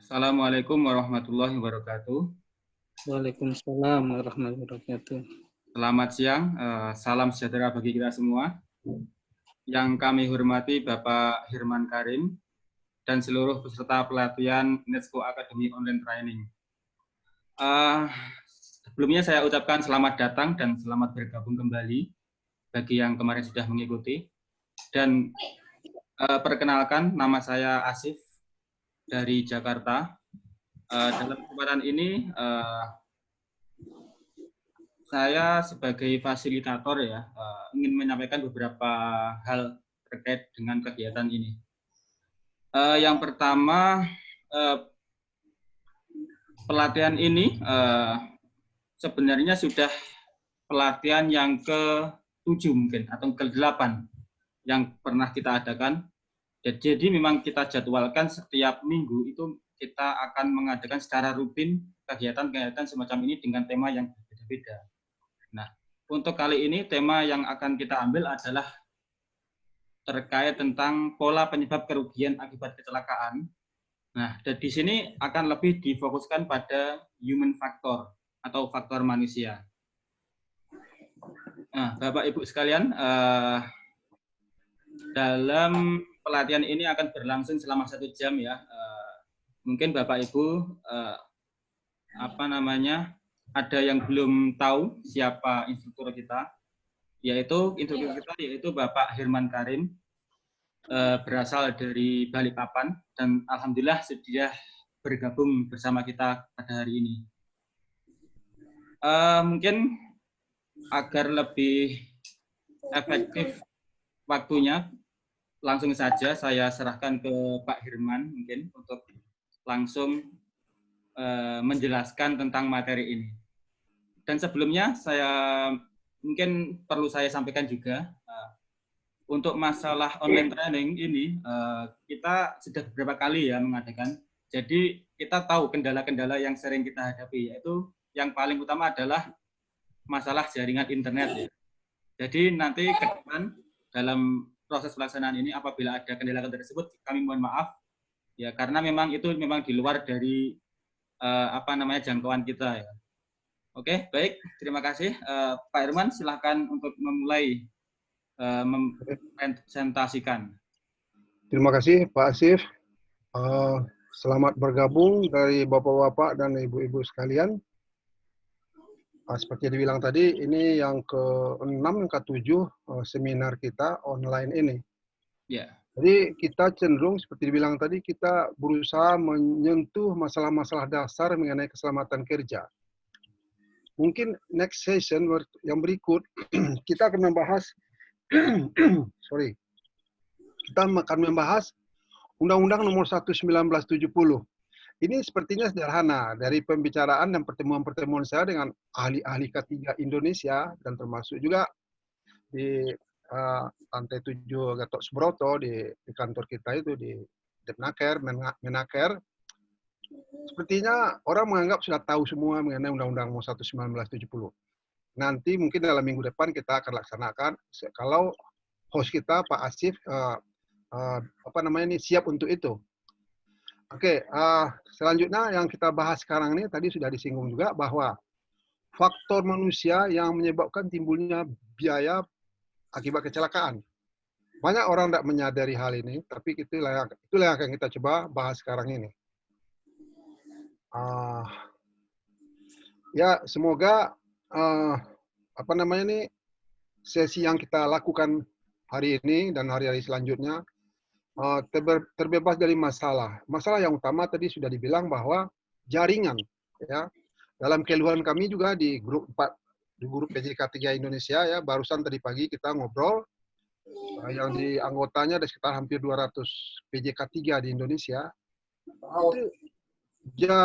Assalamualaikum warahmatullahi wabarakatuh. Waalaikumsalam warahmatullahi wabarakatuh. Selamat siang, salam sejahtera bagi kita semua. Yang kami hormati Bapak Hirman Karim dan seluruh peserta pelatihan NETSCO Academy Online Training. Sebelumnya saya ucapkan selamat datang dan selamat bergabung kembali bagi yang kemarin sudah mengikuti. Dan perkenalkan, nama saya Asif dari Jakarta. Dalam kesempatan ini saya sebagai fasilitator ya ingin menyampaikan beberapa hal terkait dengan kegiatan ini. Yang pertama, pelatihan ini sebenarnya sudah pelatihan yang ke-7 mungkin atau ke-8 yang pernah kita adakan. Jadi memang kita jadwalkan setiap minggu itu kita akan mengadakan secara rutin kegiatan-kegiatan semacam ini dengan tema yang berbeda-beda. Nah, untuk kali ini tema yang akan kita ambil adalah terkait tentang pola penyebab kerugian akibat kecelakaan. Nah, dan di sini akan lebih difokuskan pada human factor atau faktor manusia. Nah, Bapak Ibu sekalian, dalam pelatihan ini akan berlangsung selama 1 jam ya. Mungkin Bapak Ibu ada yang belum tahu siapa instruktur kita, yaitu Bapak Hirman Karim, berasal dari Balikpapan dan alhamdulillah sudah bergabung bersama kita pada hari ini. Mungkin agar lebih efektif waktunya, langsung saja saya serahkan ke Pak Hirman mungkin untuk langsung menjelaskan tentang materi ini. Dan sebelumnya mungkin perlu saya sampaikan juga, untuk masalah online training ini kita sudah beberapa kali ya mengadakan. Jadi kita tahu kendala-kendala yang sering kita hadapi, yaitu yang paling utama adalah masalah jaringan internet ya. Jadi nanti ke depan dalam proses pelaksanaan ini apabila ada kendala tersebut kami mohon maaf ya, karena memang itu di luar dari jangkauan kita ya. Oke, baik, terima kasih. Pak Hirman, silakan untuk memulai mempresentasikan. Terima kasih Pak Asif. Selamat bergabung dari Bapak-Bapak dan Ibu-Ibu sekalian. Seperti yang dibilang tadi, ini yang ke-6, ke-7 seminar kita online ini. Ya. Jadi kita cenderung seperti dibilang tadi, kita berusaha menyentuh masalah-masalah dasar mengenai keselamatan kerja. Mungkin next session yang berikut kita akan membahas kita akan membahas Undang-Undang Nomor 1 1970. Ini sepertinya sederhana dari pembicaraan dan pertemuan-pertemuan saya dengan ahli-ahli K3 Indonesia dan termasuk juga di lantai 7 Gatot Subroto di kantor kita itu di Depnaker, Menaker. Sepertinya orang menganggap sudah tahu semua mengenai Undang-Undang Nomor 1 1970. Nanti mungkin dalam minggu depan kita akan laksanakan kalau host kita Pak Asif siap untuk itu. Oke, selanjutnya yang kita bahas sekarang ini tadi sudah disinggung juga bahwa faktor manusia yang menyebabkan timbulnya biaya akibat kecelakaan. Banyak orang tidak menyadari hal ini, tapi itulah yang akan kita coba bahas sekarang ini. Ya, semoga sesi yang kita lakukan hari ini dan hari-hari selanjutnya terbebas dari masalah. Masalah yang utama tadi sudah dibilang bahwa jaringan, ya. Dalam keluhan kami juga di grup PJK 3 Indonesia ya, barusan tadi pagi kita ngobrol yang di anggotanya ada sekitar hampir 200 PJK 3 di Indonesia. Itu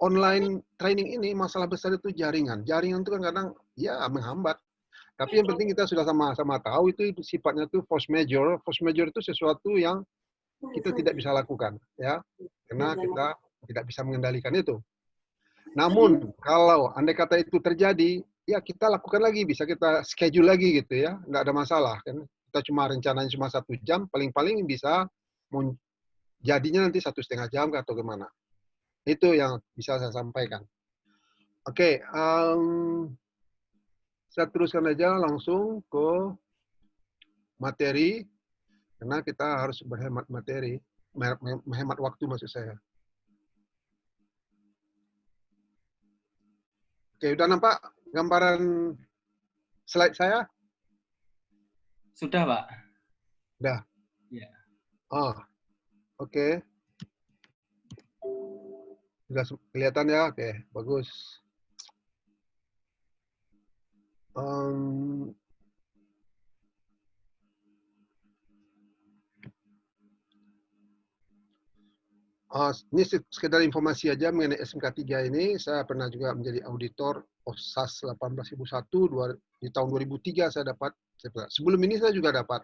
online training ini masalah besar itu jaringan. Jaringan itu kan kadang ya menghambat. Tapi yang penting kita sudah sama-sama tahu itu sifatnya itu force majeure. Force majeure itu sesuatu yang kita tidak bisa lakukan, ya, karena kita tidak bisa mengendalikan itu. Namun kalau andai kata itu terjadi, ya kita lakukan lagi, bisa kita schedule lagi gitu ya, nggak ada masalah kan. Kita cuma rencananya cuma 1 jam, paling-paling bisa jadinya nanti 1,5 jam atau gimana. Itu yang bisa saya sampaikan. Oke, saya teruskan aja langsung ke materi, karena kita harus berhemat materi, menghemat waktu maksud saya. Oke, udah nampak gambaran slide saya? Sudah, Pak. Udah. Ya. Oh, oke. Sudah kelihatan ya? Oke, bagus. Ini sekedar informasi aja mengenai SMK 3 ini. Saya pernah juga menjadi auditor OSAS 18001 di tahun 2003 saya dapat. Sebelum ini saya juga dapat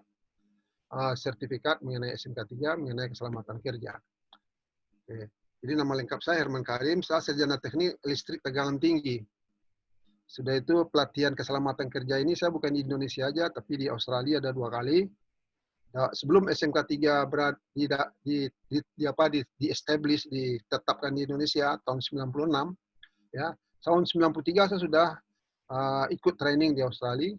sertifikat mengenai SMK 3 mengenai keselamatan kerja. Oke. Jadi nama lengkap saya Herman Karim, saya sarjana teknik listrik tegangan tinggi. Sudah itu pelatihan keselamatan kerja ini saya bukan di Indonesia aja, tapi di Australia ada 2 kali. Sebelum SMK 3 di-establish, ditetapkan di Indonesia tahun 96, ya. Tahun 93 saya sudah ikut training di Australia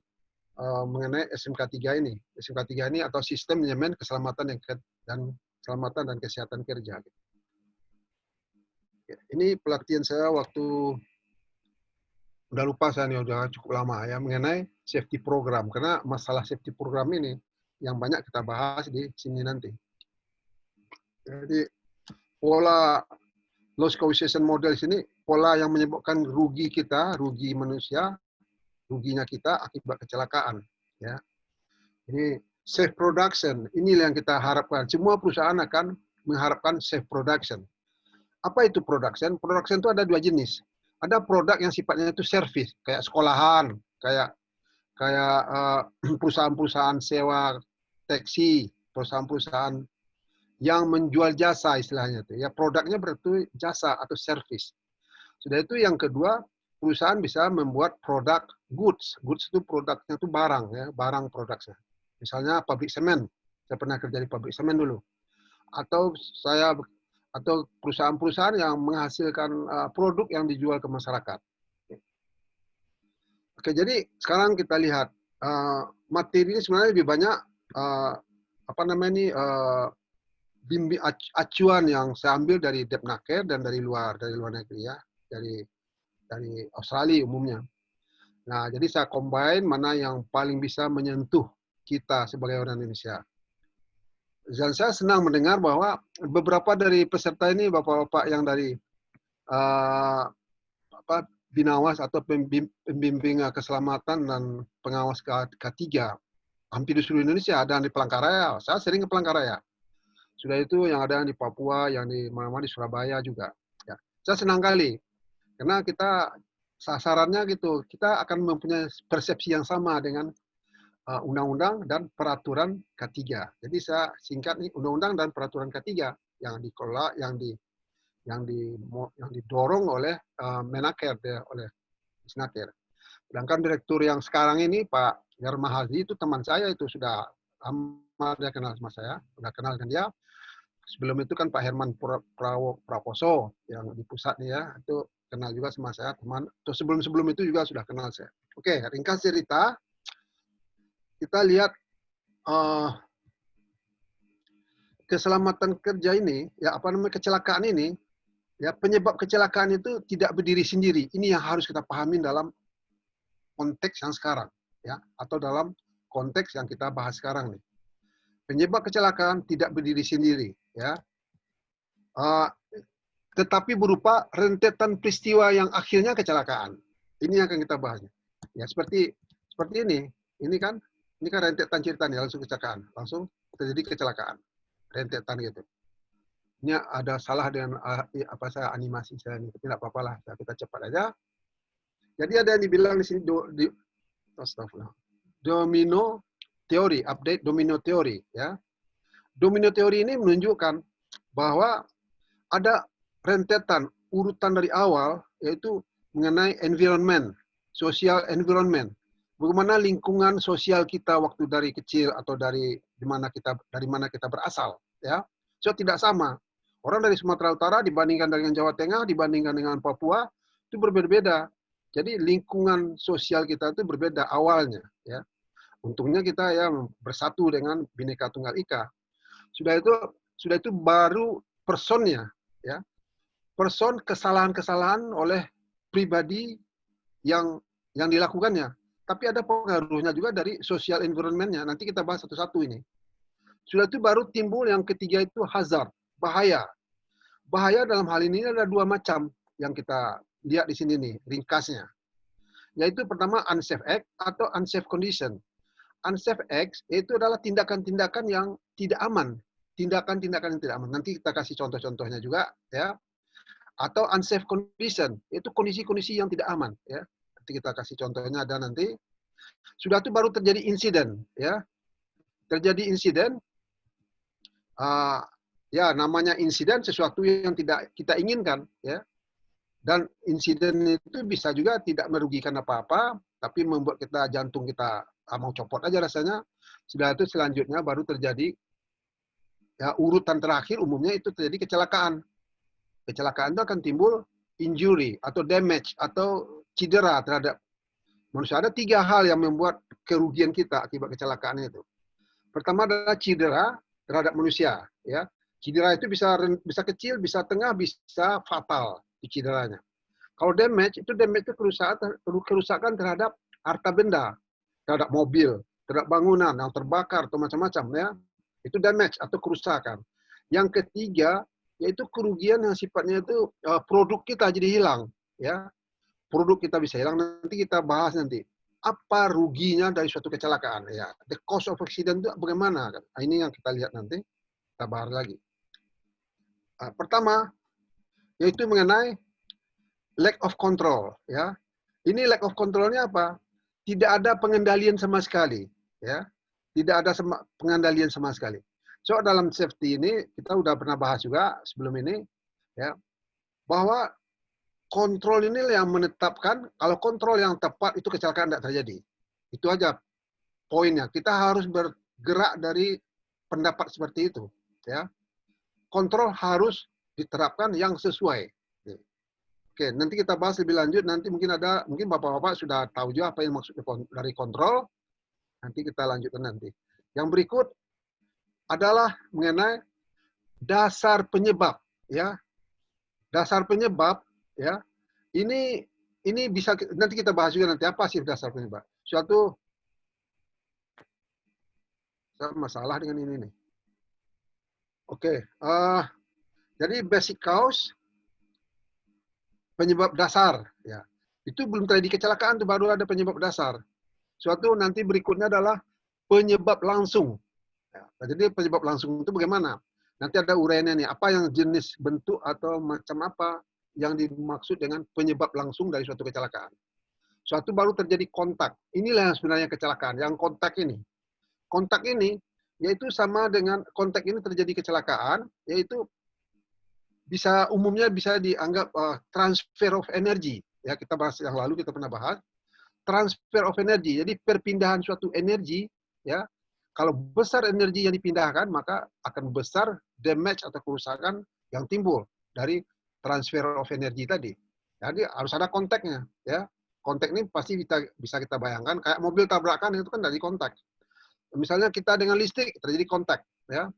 mengenai SMK 3 ini. SMK 3 ini atau sistem manajemen keselamatan dan kesehatan kerja. Ini pelatihan saya waktu udah lupa saya nih, udah cukup lama ya, mengenai safety program, karena masalah safety program ini yang banyak kita bahas di sini nanti. Jadi pola loss causation model sini, pola yang menyebabkan rugi kita, rugi manusia, ruginya kita akibat kecelakaan. Ya, ini safe production, inilah yang kita harapkan. Semua perusahaan akan mengharapkan safe production. Apa itu production? Production itu ada 2 jenis. Ada produk yang sifatnya itu service, kayak sekolahan, kayak perusahaan-perusahaan sewa taksi, perusahaan-perusahaan yang menjual jasa istilahnya itu. Ya, produknya berarti jasa atau service. Sudah itu yang kedua, perusahaan bisa membuat produk goods. Goods itu produknya itu barang ya, barang produknya. Misalnya pabrik semen. Saya pernah kerja di pabrik semen dulu. Atau perusahaan-perusahaan yang menghasilkan produk yang dijual ke masyarakat. Oke, jadi sekarang kita lihat materi ini sebenarnya lebih banyak acuan yang saya ambil dari Depnaker dan dari luar negeri ya, dari Australia umumnya. Nah, jadi saya combine mana yang paling bisa menyentuh kita sebagai orang Indonesia. Dan saya senang mendengar bahwa beberapa dari peserta ini bapak-bapak yang dari Binawas atau pembimbing keselamatan dan pengawas K3 hampir di seluruh Indonesia, ada di Palangkaraya. Saya sering ke Palangkaraya. Sudah itu yang ada di Papua, yang di mana-mana di Surabaya juga. Ya. Saya senang kali karena kita sasarannya gitu, kita akan mempunyai persepsi yang sama dengan undang-undang dan peraturan K3. Jadi saya singkat nih, undang-undang dan peraturan K3 yang dikelola, yang didorong oleh Menaker, oleh Disnaker. Sedangkan direktur yang sekarang ini Pak Yarmahazi itu teman saya, itu sudah lama dia kenal sama saya, sudah kenal dengan dia. Sebelum itu kan Pak Herman Praposo yang di pusat nih ya, itu kenal juga sama saya, teman. Terus sebelum itu juga sudah kenal saya. Oke, ringkas cerita, kita lihat keselamatan kerja ini, ya kecelakaan ini, ya penyebab kecelakaan itu tidak berdiri sendiri. Ini yang harus kita pahami dalam konteks yang sekarang, ya, atau dalam konteks yang kita bahas sekarang nih. Penyebab kecelakaan tidak berdiri sendiri, ya. Tetapi berupa rentetan peristiwa yang akhirnya kecelakaan. Ini yang akan kita bahas. Ya, seperti ini. Ini kan rentetan ceritanya, langsung kecelakaan, langsung terjadi kecelakaan, rentetan gitu. Ini ada salah dengan animasi saya ini, tapi tidak apa-apa lah, kita cepat aja. Jadi ada yang dibilang di sini domino teori, update domino teori, ya. Domino teori ini menunjukkan bahwa ada rentetan urutan dari awal, yaitu mengenai environment, social environment. Bagaimana lingkungan sosial kita waktu dari kecil atau dari mana kita berasal, ya. So tidak sama. Orang dari Sumatera Utara dibandingkan dengan Jawa Tengah, dibandingkan dengan Papua, itu berbeda-beda. Jadi lingkungan sosial kita itu berbeda awalnya. Ya. Untungnya kita ya bersatu dengan Bhinneka Tunggal Ika. Sudah itu baru personnya, ya. Person kesalahan-kesalahan oleh pribadi yang dilakukannya. Tapi ada pengaruhnya juga dari social environment-nya. Nanti kita bahas satu-satu ini. Sudah itu baru timbul yang ketiga itu hazard, bahaya. Bahaya dalam hal ini ada dua macam yang kita lihat di sini nih, ringkasnya. Yaitu pertama unsafe act atau unsafe condition. Unsafe acts itu adalah tindakan-tindakan yang tidak aman. Tindakan-tindakan yang tidak aman. Nanti kita kasih contoh-contohnya juga, ya. Atau unsafe condition, itu kondisi-kondisi yang tidak aman, ya. Nanti kita kasih contohnya ada nanti. Sudah itu baru terjadi insiden, ya. Terjadi insiden, ya namanya insiden sesuatu yang tidak kita inginkan, ya. Dan insiden itu bisa juga tidak merugikan apa-apa, tapi membuat kita jantung kita mau copot aja rasanya. Sudah itu selanjutnya baru terjadi, ya urutan terakhir umumnya itu terjadi kecelakaan. Kecelakaan itu akan timbul injury atau damage atau cedera terhadap manusia. Ada tiga hal yang membuat kerugian kita akibat kecelakaan itu. Pertama adalah cedera terhadap manusia, ya. Cedera itu bisa kecil, bisa tengah, bisa fatal di cederanya. Kalau damage itu kerusakan terhadap harta benda, terhadap mobil, terhadap bangunan yang terbakar atau macam-macam, ya. Itu damage atau kerusakan. Yang ketiga yaitu kerugian yang sifatnya itu produk kita jadi hilang, ya. Produk kita bisa hilang, nanti kita bahas nanti. Apa ruginya dari suatu kecelakaan, ya. The cost of accident itu bagaimana? Nah, ini yang kita lihat nanti, kita bahas lagi. Pertama yaitu mengenai lack of control, ya. Ini lack of controlnya apa? Tidak ada pengendalian sama sekali, ya. Tidak ada pengendalian sama sekali. So dalam safety ini kita udah pernah bahas juga sebelum ini, ya, bahwa kontrol ini yang menetapkan kalau kontrol yang tepat itu kecelakaan tidak terjadi. Itu aja poinnya. Kita harus bergerak dari pendapat seperti itu, ya. Kontrol harus diterapkan yang sesuai. Oke, nanti kita bahas lebih lanjut. Nanti mungkin bapak-bapak sudah tahu juga apa yang maksud dari kontrol. Nanti kita lanjutkan nanti. Yang berikut adalah mengenai dasar penyebab, ya. Dasar penyebab, ya. Ini bisa nanti kita bahas juga nanti apa sih dasar penyebab. Suatu masalah dengan ini nih. Oke, jadi basic cause penyebab dasar, ya. Itu belum terjadi kecelakaan tuh baru ada penyebab dasar. Suatu nanti berikutnya adalah penyebab langsung. Ya, jadi penyebab langsung itu bagaimana? Nanti ada uraiannya nih, apa yang jenis bentuk atau macam apa yang dimaksud dengan penyebab langsung dari suatu kecelakaan. Suatu baru terjadi kontak. Inilah yang sebenarnya kecelakaan, yang kontak ini. Kontak ini, yaitu sama dengan kontak ini terjadi kecelakaan, yaitu umumnya bisa dianggap transfer of energy. Ya, kita bahas yang lalu, kita pernah bahas. Transfer of energy, jadi perpindahan suatu energi, ya. Kalau besar energi yang dipindahkan, maka akan besar damage atau kerusakan yang timbul dari transfer of energy tadi. Jadi harus ada kontaknya, ya. Kontak ini pasti bisa kita bayangkan kayak mobil tabrakan itu kan dari kontak. Misalnya kita dengan listrik terjadi kontak, ya.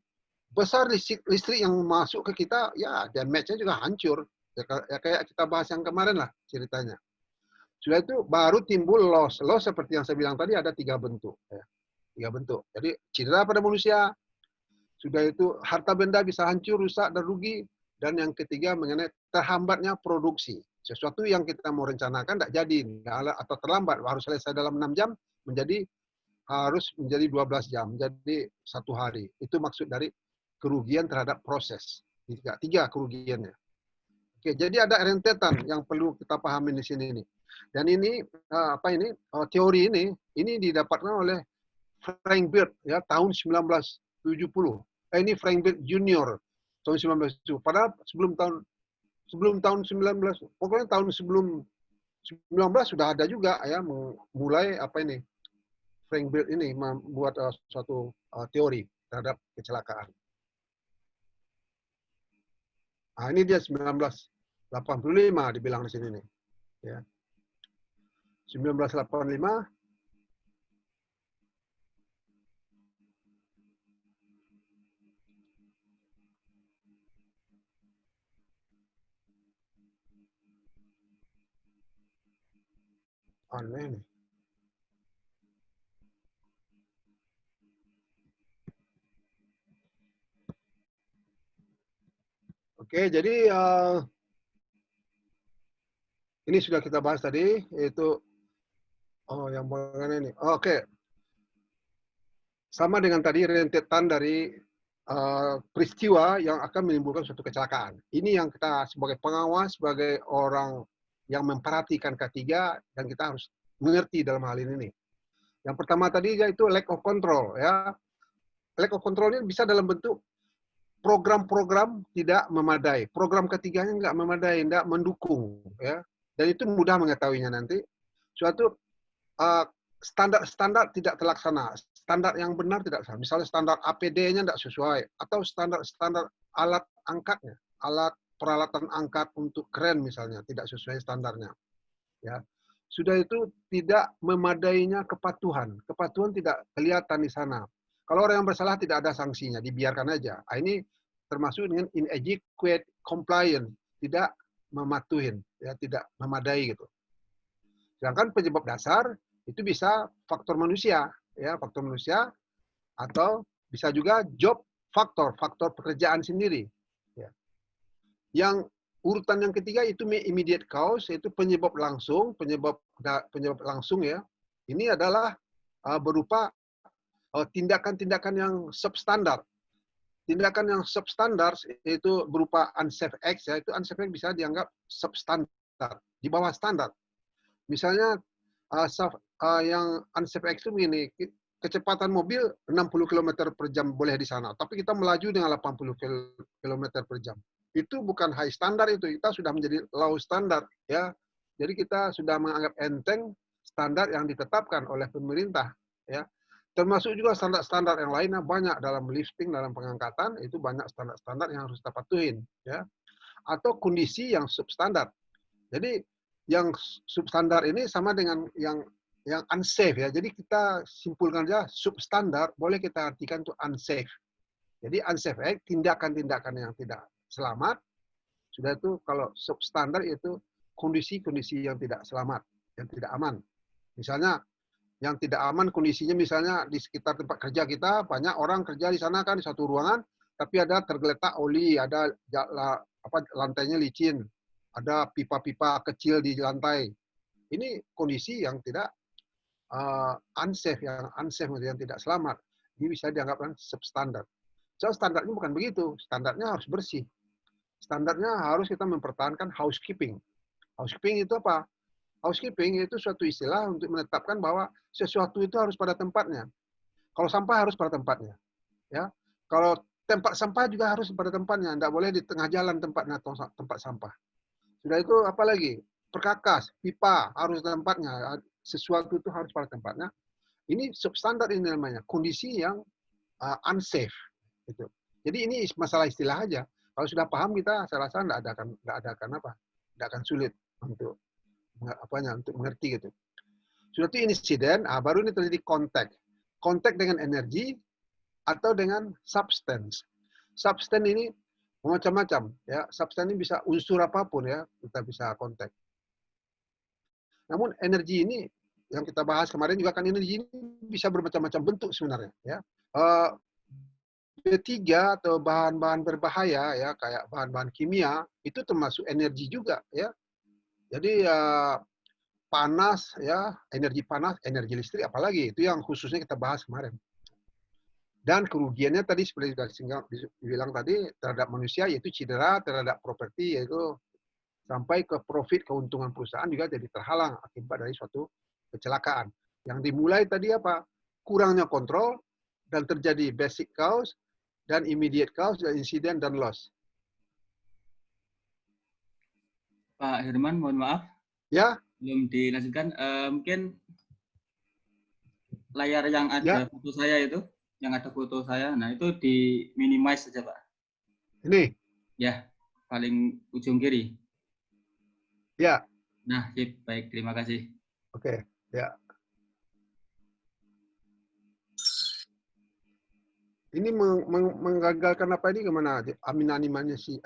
Besar listrik yang masuk ke kita, ya damage-nya juga hancur. Ya kayak kita bahas yang kemarin lah ceritanya. Sudah itu baru timbul loss. Loss seperti yang saya bilang tadi ada 3 bentuk, ya. 3 bentuk. Jadi cedera pada manusia, sudah itu harta benda bisa hancur, rusak, dan rugi. Dan yang ketiga mengenai terhambatnya produksi. Sesuatu yang kita mau rencanakan tidak jadi, atau terlambat, harus selesai dalam 6 jam, harus menjadi 12 jam, jadi 1 hari. Itu maksud dari kerugian terhadap proses. Tiga kerugiannya. Oke, jadi ada rentetan yang perlu kita pahami di sini nih. Dan ini teori ini didapatkan oleh Frank Beard, ya, tahun 1970. Ini Frank Beard Junior tahun 1970. Padahal sebelum tahun 19, pokoknya tahun sebelum 19 sudah ada juga, ya, mulai Frank Beard ini membuat suatu teori terhadap kecelakaan. Nah, ini dia 1985 dibilang di sini nih. Ya. 1985. Aneh nih. Oke, jadi ini sudah kita bahas tadi, yaitu yang mengenai ini. Oke, sama dengan tadi rentetan dari peristiwa yang akan menimbulkan suatu kecelakaan. Ini yang kita sebagai pengawas, sebagai orang yang memperhatikan ketiga, dan kita harus mengerti dalam hal ini. Yang pertama tadi yaitu lack of control, ya. Lack of control ini bisa dalam bentuk program-program tidak memadai. Program ketiganya nggak memadai, nggak mendukung, ya. Dan itu mudah mengetahuinya nanti. Suatu standar-standar tidak terlaksana, standar yang benar tidak terlaksana. Misalnya standar APD-nya tidak sesuai, atau standar-standar alat angkatnya, alat peralatan angkat untuk kren misalnya tidak sesuai standarnya. Ya, sudah itu tidak memadainya kepatuhan. Kepatuhan tidak kelihatan di sana. Kalau orang yang bersalah tidak ada sanksinya, dibiarkan aja. Ini termasuk dengan inadequate compliance, tidak mematuhin, ya, tidak memadai gitu. Sedangkan penyebab dasar itu bisa faktor manusia, ya, faktor manusia, atau bisa juga job faktor, faktor pekerjaan sendiri. Ya. Yang urutan yang ketiga itu immediate cause, yaitu penyebab langsung, penyebab langsung, ya. Ini adalah berupa tindakan-tindakan yang substandar. Tindakan yang substandar itu berupa unsafe acts, ya, itu unsafe act bisa dianggap substandar, di bawah standar. Misalnya yang unsafe act itu begini, kecepatan mobil 60 km per jam boleh di sana, tapi kita melaju dengan 80 km per jam. Itu bukan high standar, itu kita sudah menjadi low standar, ya. Jadi kita sudah menganggap enteng standar yang ditetapkan oleh pemerintah, ya. Termasuk juga standar-standar yang lainnya banyak dalam lifting, dalam pengangkatan, itu banyak standar-standar yang harus kita patuhin, ya. Atau kondisi yang substandar. Jadi yang substandar ini sama dengan yang unsafe, ya. Jadi kita simpulkan saja substandar boleh kita artikan itu unsafe. Jadi unsafe act, tindakan-tindakan yang tidak selamat. Sudah itu kalau substandar itu kondisi-kondisi yang tidak selamat, yang tidak aman. Misalnya yang tidak aman kondisinya, misalnya di sekitar tempat kerja kita, banyak orang kerja di sana kan, di satu ruangan, tapi ada tergeletak oli, ada lantainya licin, ada pipa-pipa kecil di lantai. Ini kondisi yang tidak unsafe, yang tidak selamat. Ini bisa dianggap substandard. So, standarnya bukan begitu. Standarnya harus bersih. Standarnya harus kita mempertahankan housekeeping. Housekeeping itu apa? Housekeeping itu suatu istilah untuk menetapkan bahwa sesuatu itu harus pada tempatnya. Kalau sampah harus pada tempatnya, ya. Kalau tempat sampah juga harus pada tempatnya, tidak boleh di tengah jalan tempatnya tempat sampah. Sudah itu apa lagi? Perkakas, pipa harus pada tempatnya. Sesuatu itu harus pada tempatnya. Ini substandard ini namanya, kondisi yang unsafe. Gitu. Jadi ini masalah istilah aja. Kalau sudah paham kita, saya rasa tidak akan sulit untuk untuk mengerti gitu. Sudah itu insiden, baru ini terjadi kontak. Kontak dengan energi atau dengan substance. Substance ini macam-macam, ya. Substance ini bisa unsur apapun, ya, kita bisa kontak. Namun energi ini yang kita bahas kemarin juga kan, energi ini bisa bermacam-macam bentuk sebenarnya, ya. B3 atau bahan-bahan berbahaya, ya, kayak bahan-bahan kimia itu termasuk energi juga, ya. Jadi panas, ya, energi panas, energi listrik, apalagi itu yang khususnya kita bahas kemarin. Dan kerugiannya tadi seperti sudah dibilang tadi terhadap manusia yaitu cedera, terhadap properti yaitu sampai ke profit, keuntungan perusahaan juga jadi terhalang akibat dari suatu kecelakaan. Yang dimulai tadi apa? Kurangnya kontrol dan terjadi basic cause dan immediate cause dan insiden dan loss. Pak Herman, mohon maaf. Ya. Belum dilanjutkan. Mungkin layar yang ada foto saya itu, yang ada foto saya, nah itu di minimize saja, Pak. Ini? Ya, paling ujung kiri. Ya, Nah, sip. Baik, terima kasih. oke. Ya. Ini menggagalkan apa ini gimana? Animasi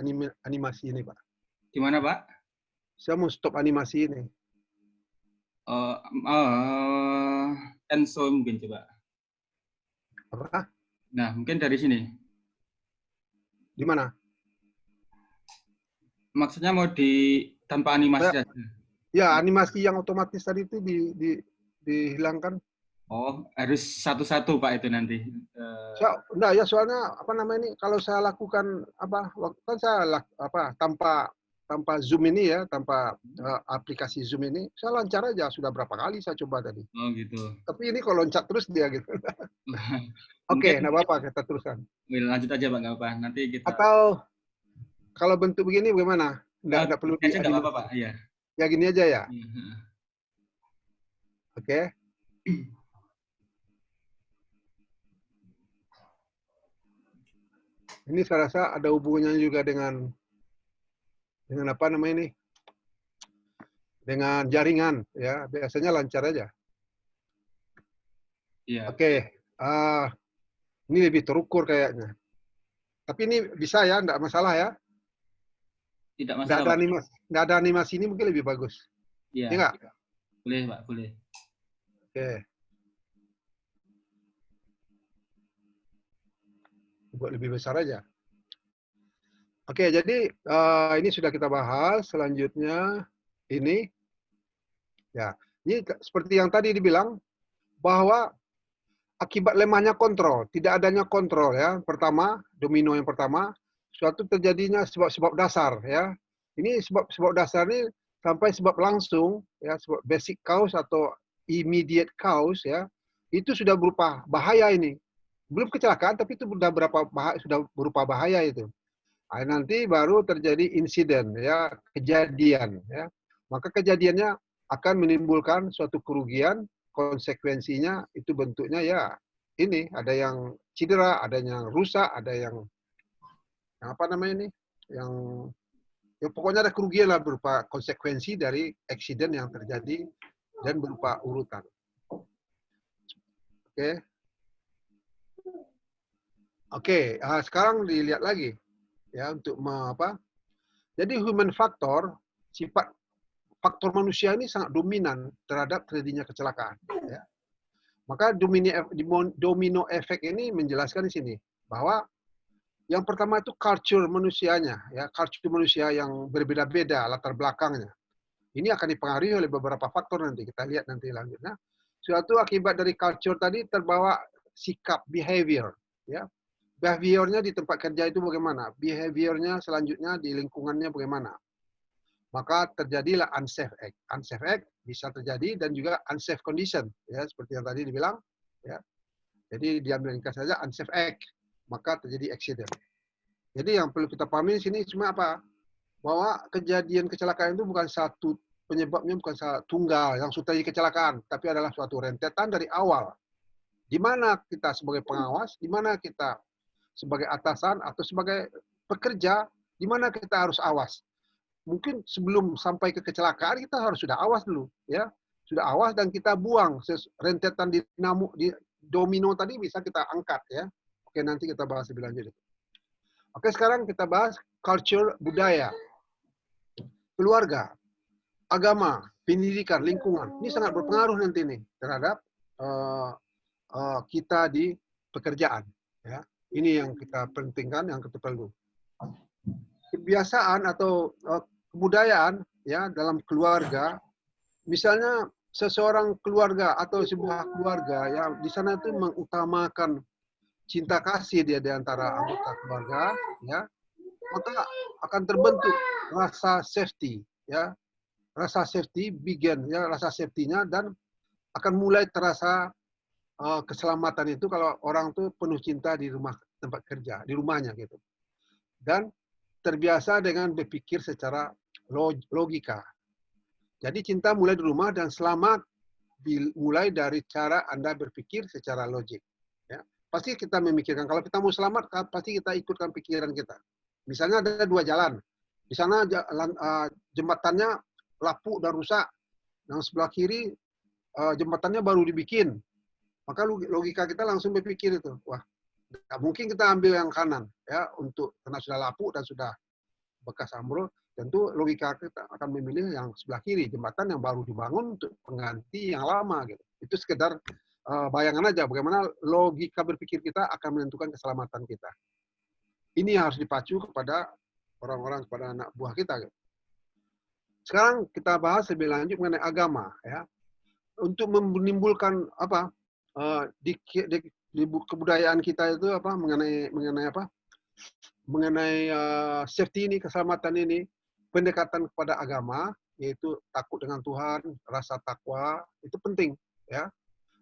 ini, Pak. Gimana, Pak? Saya mau stop animasi ini. Enso mungkin coba. Apa? Nah, mungkin dari sini. Di mana? Maksudnya mau tanpa animasi saja. Ya, animasi yang otomatis tadi itu dihilangkan. Oh, harus satu-satu Pak itu nanti. Enggak ya, soalnya apa namanya ini kalau saya lakukan apa waktu kan saya tanpa Zoom ini ya, tanpa aplikasi Zoom ini, saya lancar aja sudah berapa kali saya coba tadi. Oh gitu. Tapi ini kalau loncat terus dia gitu. Oke, enggak apa-apa kita teruskan. Lanjut aja Pak, enggak apa. Nanti kita Atau kalau bentuk begini bagaimana? Enggak perlu di enggak apa-apa Pak, iya. Ya gini aja ya. Oke. Ini saya rasa ada hubungannya juga dengan apa namanya ini? Dengan jaringan ya. Biasanya lancar aja. Iya. Oke. Ini lebih terukur kayaknya. Tapi ini bisa ya, enggak masalah ya. Tidak masalah. Enggak ada animasi ini mungkin lebih bagus. Iya. Enggak? Boleh Pak, boleh. Oke. Buat lebih besar aja. Oke, jadi ini sudah kita bahas. Selanjutnya ini, ya, ini seperti yang tadi dibilang bahwa akibat lemahnya kontrol, tidak adanya kontrol ya. Pertama, domino yang pertama, suatu terjadinya sebab-sebab dasar ya. Ini sebab-sebab dasar ini sampai sebab langsung ya, sebab basic cause atau immediate cause ya. Itu sudah berupa bahaya ini. Belum kecelakaan tapi itu sudah berupa bahaya itu. Nah, nanti baru terjadi insiden ya, kejadian ya. Maka kejadiannya akan menimbulkan suatu kerugian, konsekuensinya itu bentuknya ya ini ada yang cedera, ada yang rusak, ada yang apa namanya ini? Yang ya pokoknya ada kerugian lah berupa konsekuensi dari accident yang terjadi dan berupa urutan. Oke. Oke, sekarang dilihat lagi ya untuk apa? Jadi human factor, sifat faktor manusia ini sangat dominan terhadap terjadinya kecelakaan. Ya. Maka domino efek ini menjelaskan di sini bahwa yang pertama itu culture manusianya, ya culture manusia yang berbeda-beda latar belakangnya. Ini akan dipengaruhi oleh beberapa faktor nanti kita lihat nanti lanjutnya. Suatu akibat dari culture tadi terbawa sikap behavior, ya. Behaviornya di tempat kerja itu bagaimana? Behaviornya selanjutnya di lingkungannya bagaimana? Maka terjadilah unsafe act. Unsafe act bisa terjadi dan juga unsafe condition, ya seperti yang tadi dibilang, ya. Jadi diambil ringkas saja unsafe act, maka terjadi accident. Jadi yang perlu kita pahami di sini cuma apa? Bahwa kejadian kecelakaan itu bukan satu penyebabnya, bukan tunggal yang sudah terjadi kecelakaan, tapi adalah suatu rentetan dari awal. Di mana kita sebagai pengawas, di mana kita sebagai atasan atau sebagai pekerja, di mana kita harus awas. Mungkin sebelum sampai ke kecelakaan kita harus sudah awas dulu, ya. Sudah awas dan kita buang rentetan di domino tadi bisa kita angkat, ya. Oke, nanti kita bahas lebih lanjut. Oke, sekarang kita bahas culture, budaya, keluarga, agama, pendidikan, lingkungan. Ini sangat berpengaruh nanti nih terhadap kita di pekerjaan, ya. Ini yang kita pentingkan, yang kita perlu. Kebiasaan atau kebudayaan ya dalam keluarga, misalnya seseorang keluarga atau sebuah keluarga ya di sana itu mengutamakan cinta kasih dia di antara anggota keluarga, ya, maka akan terbentuk rasa safety, ya, rasa safety begin, ya, rasa safety-nya dan akan mulai terasa keselamatan itu kalau orang tuh penuh cinta di rumah tempat kerja, di rumahnya gitu. Dan terbiasa dengan berpikir secara logika. Jadi cinta mulai di rumah dan selamat mulai dari cara Anda berpikir secara logik. Ya. Pasti kita memikirkan, kalau kita mau selamat, pasti kita ikutkan pikiran kita. Misalnya ada dua jalan. Di sana jembatannya lapuk dan rusak. Yang sebelah kiri jembatannya baru dibikin. Maka logika kita langsung berpikir itu, wah, nggak mungkin kita ambil yang kanan ya karena sudah lapuk dan sudah bekas ambrol. Tentu logika kita akan memilih yang sebelah kiri, jembatan yang baru dibangun untuk pengganti yang lama gitu. Itu sekedar bayangan aja bagaimana logika berpikir kita akan menentukan keselamatan kita. Ini harus dipacu kepada orang-orang, kepada anak buah kita. Gitu. Sekarang kita bahas lebih lanjut mengenai agama ya. Untuk menimbulkan apa di kebudayaan kita itu apa mengenai safety ini, keselamatan ini, pendekatan kepada agama yaitu takut dengan Tuhan, rasa takwa itu penting ya.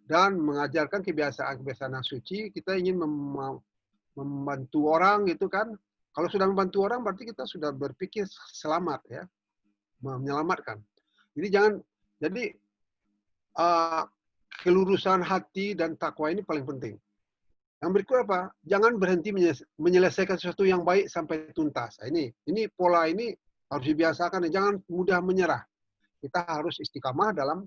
Dan mengajarkan kebiasaan-kebiasaan yang suci. Kita ingin membantu orang gitu kan. Kalau sudah membantu orang berarti kita sudah berpikir selamat ya. Menyelamatkan. Jadi kelurusan hati dan takwa ini paling penting. Yang berikut apa? Jangan berhenti menyelesaikan sesuatu yang baik sampai tuntas. Nah, ini pola ini harus dibiasakan. Jangan mudah menyerah. Kita harus istiqamah dalam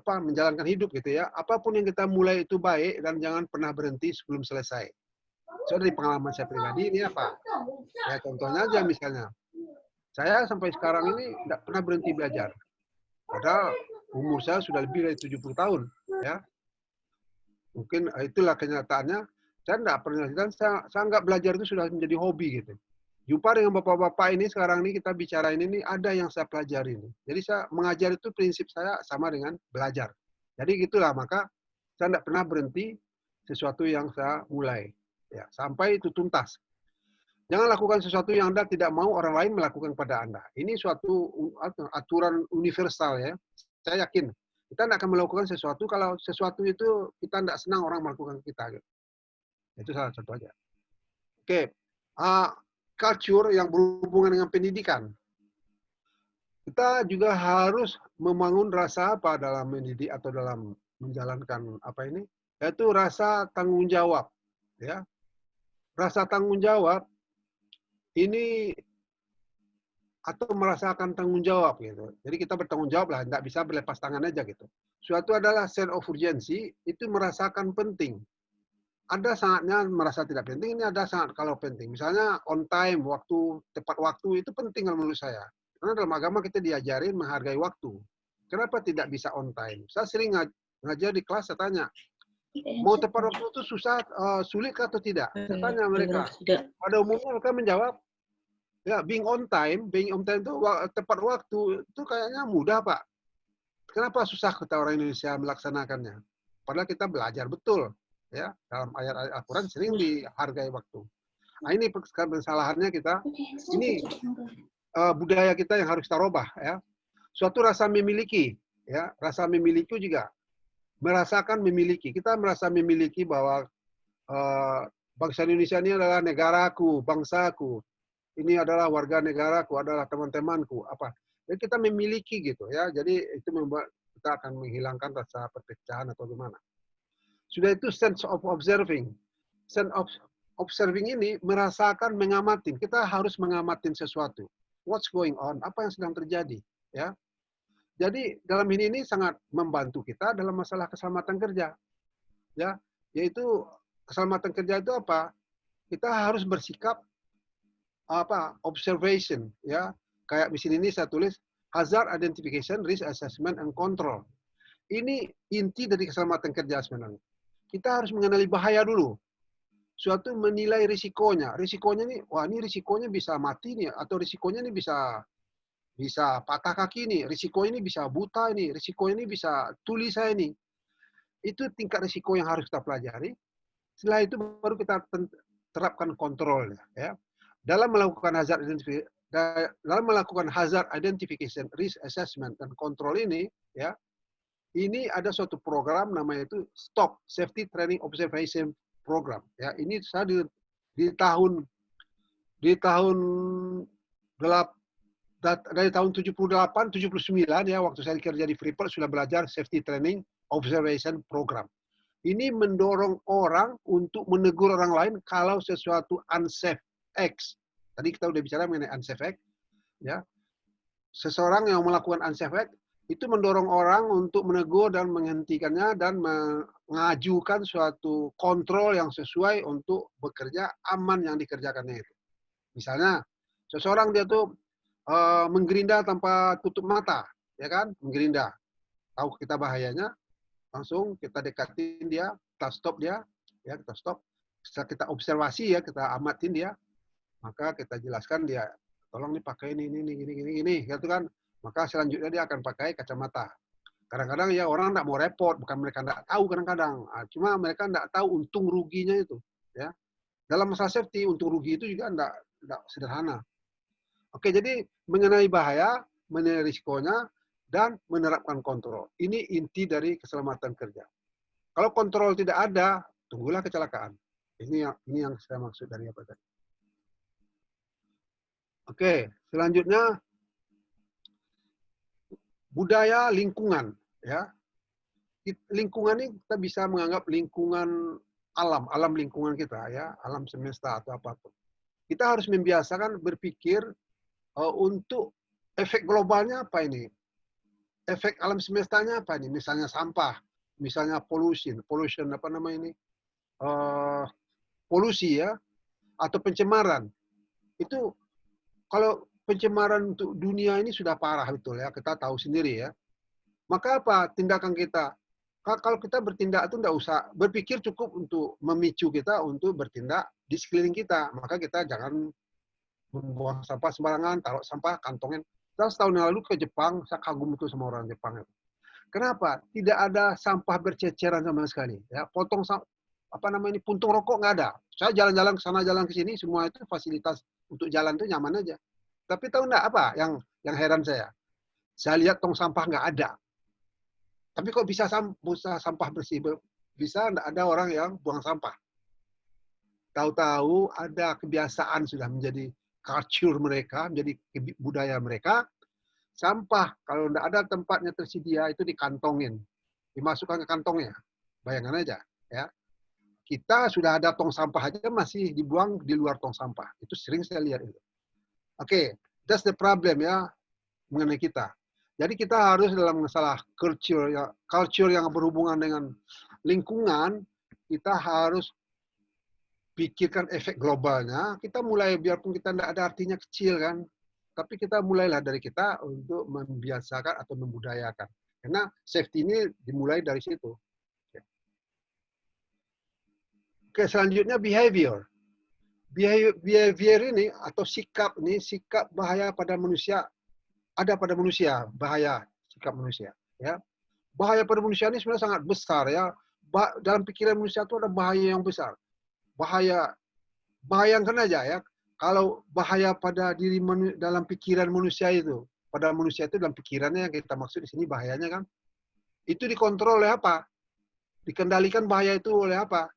menjalankan hidup gitu ya. Apapun yang kita mulai itu baik dan jangan pernah berhenti sebelum selesai. So dari pengalaman saya pribadi ini apa? Ya contohnya aja misalnya. Saya sampai sekarang ini tidak pernah berhenti belajar. Padahal umur saya sudah lebih dari 70 tahun. Ya. Mungkin itulah kenyataannya. Saya tidak pernah, dan saya anggap belajar itu sudah menjadi hobi gitu. Jumpa dengan bapak-bapak ini sekarang ini kita bicara ini ada yang saya pelajari ini. Jadi saya mengajar itu prinsip saya sama dengan belajar. Jadi gitulah, maka saya tidak pernah berhenti sesuatu yang saya mulai. Ya, sampai itu tuntas. Jangan lakukan sesuatu yang Anda tidak mau orang lain melakukan kepada Anda. Ini suatu aturan universal ya. Saya yakin kita tidak akan melakukan sesuatu kalau sesuatu itu kita tidak senang orang melakukan kita. Gitu. Itu salah satu aja. Oke, culture yang berhubungan dengan pendidikan. Kita juga harus membangun rasa apa dalam mendidik atau dalam menjalankan apa ini, yaitu rasa tanggung jawab. Ya, rasa tanggung jawab ini atau merasakan tanggung jawab gitu. Jadi kita bertanggung jawab lah, tidak bisa berlepas tangan aja gitu. Suatu adalah sense of urgency, itu merasakan penting. Ada saatnya merasa tidak penting, ini ada saat kalau penting. Misalnya on time, tepat waktu itu penting menurut saya. Karena dalam agama kita diajarin menghargai waktu. Kenapa tidak bisa on time? Saya sering ngajar di kelas, saya tanya, mau tepat waktu itu sulit atau tidak? Saya tanya mereka. Pada umumnya mereka menjawab, ya, being on time itu tepat waktu itu kayaknya mudah, Pak. Kenapa susah kita orang Indonesia melaksanakannya? Padahal kita belajar betul, ya, dalam ayat-ayat Al-Quran sering dihargai waktu. Nah, ini kesalahannya kita. Ini budaya kita yang harus kita rubah, ya. Suatu rasa memiliki, ya, rasa memiliki juga merasakan memiliki. Kita merasa memiliki bahwa bangsa Indonesia ini adalah negaraku, bangsaku. Ini adalah warga negaraku, adalah teman-temanku. Apa? Jadi kita memiliki gitu ya. Jadi itu membuat kita akan menghilangkan rasa perpecahan atau gimana. Sudah itu sense of observing. Sense of observing ini merasakan mengamati. Kita harus mengamati sesuatu. What's going on? Apa yang sedang terjadi? Ya. Jadi dalam ini sangat membantu kita dalam masalah keselamatan kerja. Ya, yaitu keselamatan kerja itu apa? Kita harus bersikap observation, ya. Kayak di sini saya tulis hazard identification, risk assessment and control. Ini inti dari keselamatan kerja sebenarnya. Kita harus mengenali bahaya dulu. Suatu menilai risikonya. Risikonya nih, wah ini risikonya bisa mati nih, atau risikonya ini bisa patah kaki nih, risiko ini bisa buta ini, risiko ini bisa tuli saya ini. Itu tingkat risiko yang harus kita pelajari. Setelah itu baru kita terapkan kontrol, ya. Dalam melakukan hazard identification, risk assessment dan kontrol ini, ya, ini ada suatu program namanya itu STOP, Safety Training Observation Program. Ya, ini saya dari tahun 78, 79 ya, waktu saya kerja di Freeport sudah belajar Safety Training Observation Program. Ini mendorong orang untuk menegur orang lain kalau sesuatu unsafe acts. Tadi kita udah bicara mengenai unsafe act, ya. Seseorang yang melakukan unsafe act itu mendorong orang untuk menegur dan menghentikannya dan mengajukan suatu kontrol yang sesuai untuk bekerja aman yang dikerjakannya itu. Misalnya, seseorang dia tuh menggerinda tanpa tutup mata, ya kan? Menggerinda. Tahu kita bahayanya, langsung kita dekatin dia, kita stop dia, ya kita stop. Setelah kita observasi ya, kita amatin dia, maka kita jelaskan dia, tolong dipakai ini, gitu kan. Maka selanjutnya dia akan pakai kacamata. Kadang-kadang ya orang nggak mau repot, bukan mereka nggak tahu kadang-kadang. Cuma mereka nggak tahu untung ruginya itu. Ya. Dalam masalah safety, untung rugi itu juga nggak sederhana. Oke, jadi mengenai bahaya, mengenai risikonya, dan menerapkan kontrol. Ini inti dari keselamatan kerja. Kalau kontrol tidak ada, tunggulah kecelakaan. Ini yang saya maksud dari apa tadi. Oke, selanjutnya budaya lingkungan, ya. Lingkungan ini kita bisa menganggap lingkungan alam lingkungan kita, ya, alam semesta atau apapun. Kita harus membiasakan berpikir untuk efek globalnya apa ini, efek alam semestanya apa ini, misalnya sampah, misalnya pollution apa namanya ini, polusi ya, atau pencemaran. Itu kalau pencemaran untuk dunia ini sudah parah betul ya, kita tahu sendiri ya. Maka apa tindakan kita? Kalau kita bertindak itu tidak usah berpikir, cukup untuk memicu kita untuk bertindak di sekeliling kita. Maka kita jangan membuang sampah sembarangan, taruh sampah kantongin. Saya setahun yang lalu ke Jepang, saya kagum itu sama orang Jepang. Kenapa? Tidak ada sampah berceceran sama sekali. Ya, potong apa namanya ini, puntung rokok nggak ada. Saya jalan-jalan ke sana, jalan ke sini, semua itu fasilitas untuk jalan itu nyaman aja. Tapi tahu nggak apa yang heran saya? Saya lihat tong sampah nggak ada. Tapi kok bisa sampah bersih? Bisa nggak ada orang yang buang sampah. Tahu-tahu ada kebiasaan sudah menjadi culture mereka, menjadi budaya mereka. Sampah kalau nggak ada tempatnya tersedia itu dikantongin, dimasukkan ke kantongnya. Bayangkan aja, ya. Kita sudah ada tong sampah aja masih dibuang di luar tong sampah. Itu sering saya lihat itu. Oke, that's the problem ya mengenai kita. Jadi kita harus dalam masalah culture yang berhubungan dengan lingkungan, kita harus pikirkan efek globalnya. Kita mulai, biarpun kita tidak ada artinya kecil kan, tapi kita mulailah dari kita untuk membiasakan atau membudayakan. Karena safety ini dimulai dari situ. Oke, selanjutnya behavior. Behavior ini atau sikap ini, sikap bahaya pada manusia, ada pada manusia, bahaya sikap manusia. Ya, bahaya pada manusia ini sebenarnya sangat besar ya. Dalam pikiran manusia itu ada bahaya yang besar. Bayangkan aja ya, kalau bahaya pada dalam pikiran manusia itu, pada manusia itu dalam pikirannya yang kita maksud di sini bahayanya kan, itu dikontrol oleh apa? Dikendalikan bahaya itu oleh apa?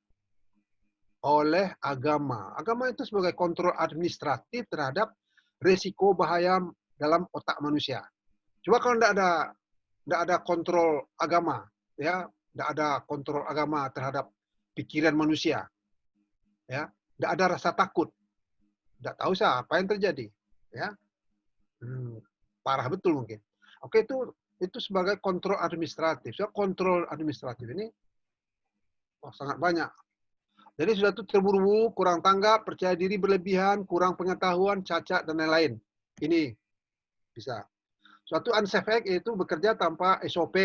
Oleh agama. Agama itu sebagai kontrol administratif terhadap risiko bahaya dalam otak manusia. Coba kalau tidak ada kontrol agama, ya, tidak ada kontrol agama terhadap pikiran manusia, ya, tidak ada rasa takut, tidak tahu apa yang terjadi, ya, parah betul mungkin. Oke, itu sebagai kontrol administratif. So, kontrol administratif ini sangat banyak. Jadi sudah itu terburu-buru, kurang tanggap, percaya diri berlebihan, kurang pengetahuan, cacat, dan lain-lain. Ini bisa. Suatu unsafe act itu bekerja tanpa SOP.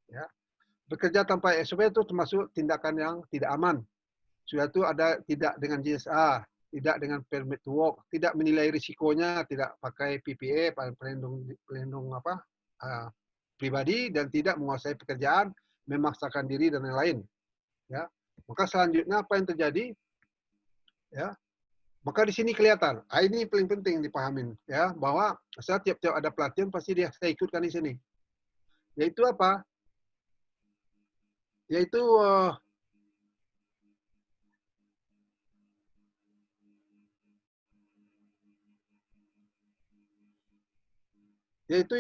Ya. Bekerja tanpa SOP itu termasuk tindakan yang tidak aman. Sudah itu ada tidak dengan GSA, tidak dengan permit to work, tidak menilai risikonya, tidak pakai PPA, pelindung pribadi, dan tidak menguasai pekerjaan, memaksakan diri, dan lain-lain. Ya. Maka selanjutnya apa yang terjadi? Ya, maka di sini kelihatan. Ini paling penting dipahamin ya, bahwa saya tiap-tiap ada pelatihan pasti saya ikutkan di sini. Yaitu apa? Yaitu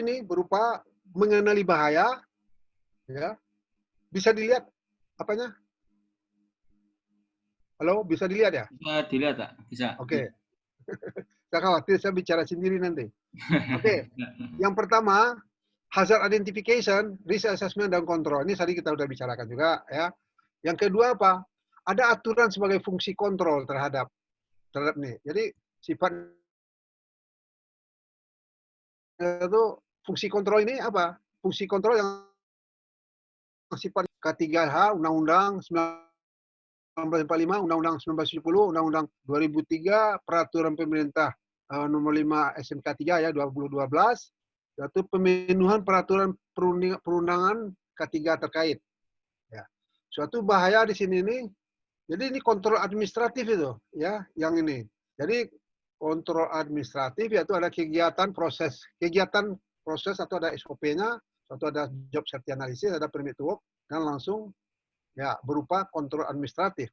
ini berupa mengenali bahaya, ya. Bisa dilihat apanya? Halo, bisa dilihat ya? Bisa dilihat, Pak. Bisa. Oke. Saya khawatir saya bicara sendiri nanti. Oke, yang pertama hazard identification, risk assessment dan kontrol. Ini tadi kita sudah bicarakan juga ya. Yang kedua apa? Ada aturan sebagai fungsi kontrol terhadap nih. Jadi sifat itu fungsi kontrol ini apa? Fungsi kontrol yang sifat K3H Undang-Undang 1945, Undang-Undang 1970, Undang-Undang 2003, Peraturan Pemerintah Nomor 5 SMK 3 ya 2012, yaitu pemenuhan peraturan perundangan K3 terkait. Ya. Suatu bahaya di sini ini, jadi ini kontrol administratif itu, ya, yang ini. Jadi kontrol administratif yaitu ada kegiatan proses atau ada SOP-nya, atau ada job safety analysis, ada permit to work, dan langsung ya berupa kontrol administratif.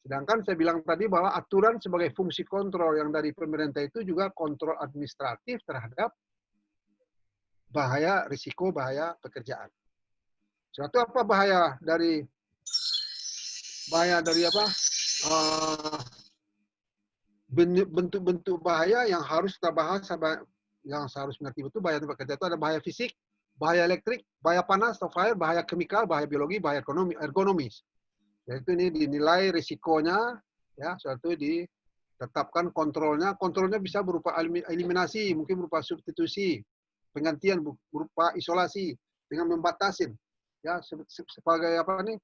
Sedangkan saya bilang tadi bahwa aturan sebagai fungsi kontrol yang dari pemerintah itu juga kontrol administratif terhadap bahaya, risiko bahaya pekerjaan. Suatu apa bahaya dari apa? Bentuk-bentuk bahaya yang harus kita bahas, yang harus mengerti betul bahaya tempat kerja itu ada bahaya fisik, bahaya elektrik, bahaya panas atau fire, bahaya kimia, bahaya biologi, bahaya ergonomis. Yaitu ini dinilai risikonya, ya, suatu ditetapkan kontrolnya. Kontrolnya bisa berupa eliminasi, mungkin berupa substitusi, penggantian berupa isolasi dengan membatasin. Ya, sebagai apa nih?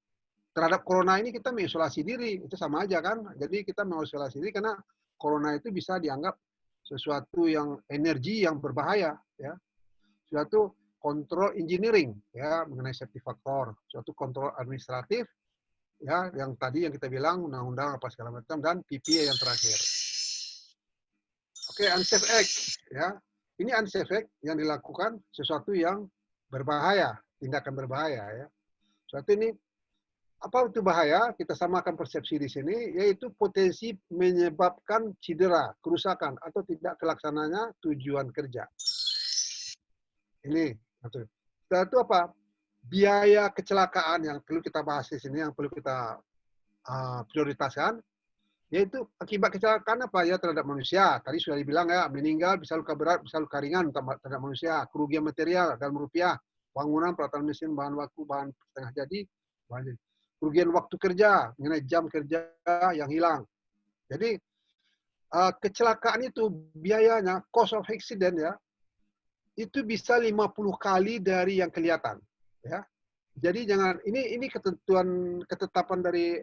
Terhadap corona ini kita mengisolasi diri, itu sama aja kan? Jadi kita mengisolasi diri karena corona itu bisa dianggap sesuatu yang energi yang berbahaya, ya. Suatu kontrol engineering, ya, mengenai safety factor, suatu kontrol administratif, ya, yang tadi yang kita bilang undang-undang apa segala macam, dan PPA yang terakhir. Oke, unsafe act, ya. Ini unsafe act yang dilakukan sesuatu yang berbahaya, tindakan berbahaya, ya. Suatu ini apa itu bahaya? Kita samakan persepsi di sini, yaitu potensi menyebabkan cedera, kerusakan, atau tidak terlaksananya tujuan kerja. Ini, setelah itu apa? Biaya kecelakaan yang perlu kita bahas di sini, yang perlu kita prioritaskan, yaitu akibat kecelakaan apa ya terhadap manusia. Tadi sudah dibilang ya, meninggal, bisa luka berat, bisa luka ringan terhadap manusia, kerugian material dalam rupiah, bangunan, peralatan mesin, bahan baku, bahan setengah jadi, kerugian waktu kerja, mengenai jam kerja yang hilang. Jadi kecelakaan itu biayanya, cost of accident ya, itu bisa 50 kali dari yang kelihatan. Ya. Jadi jangan, ini ketetapan dari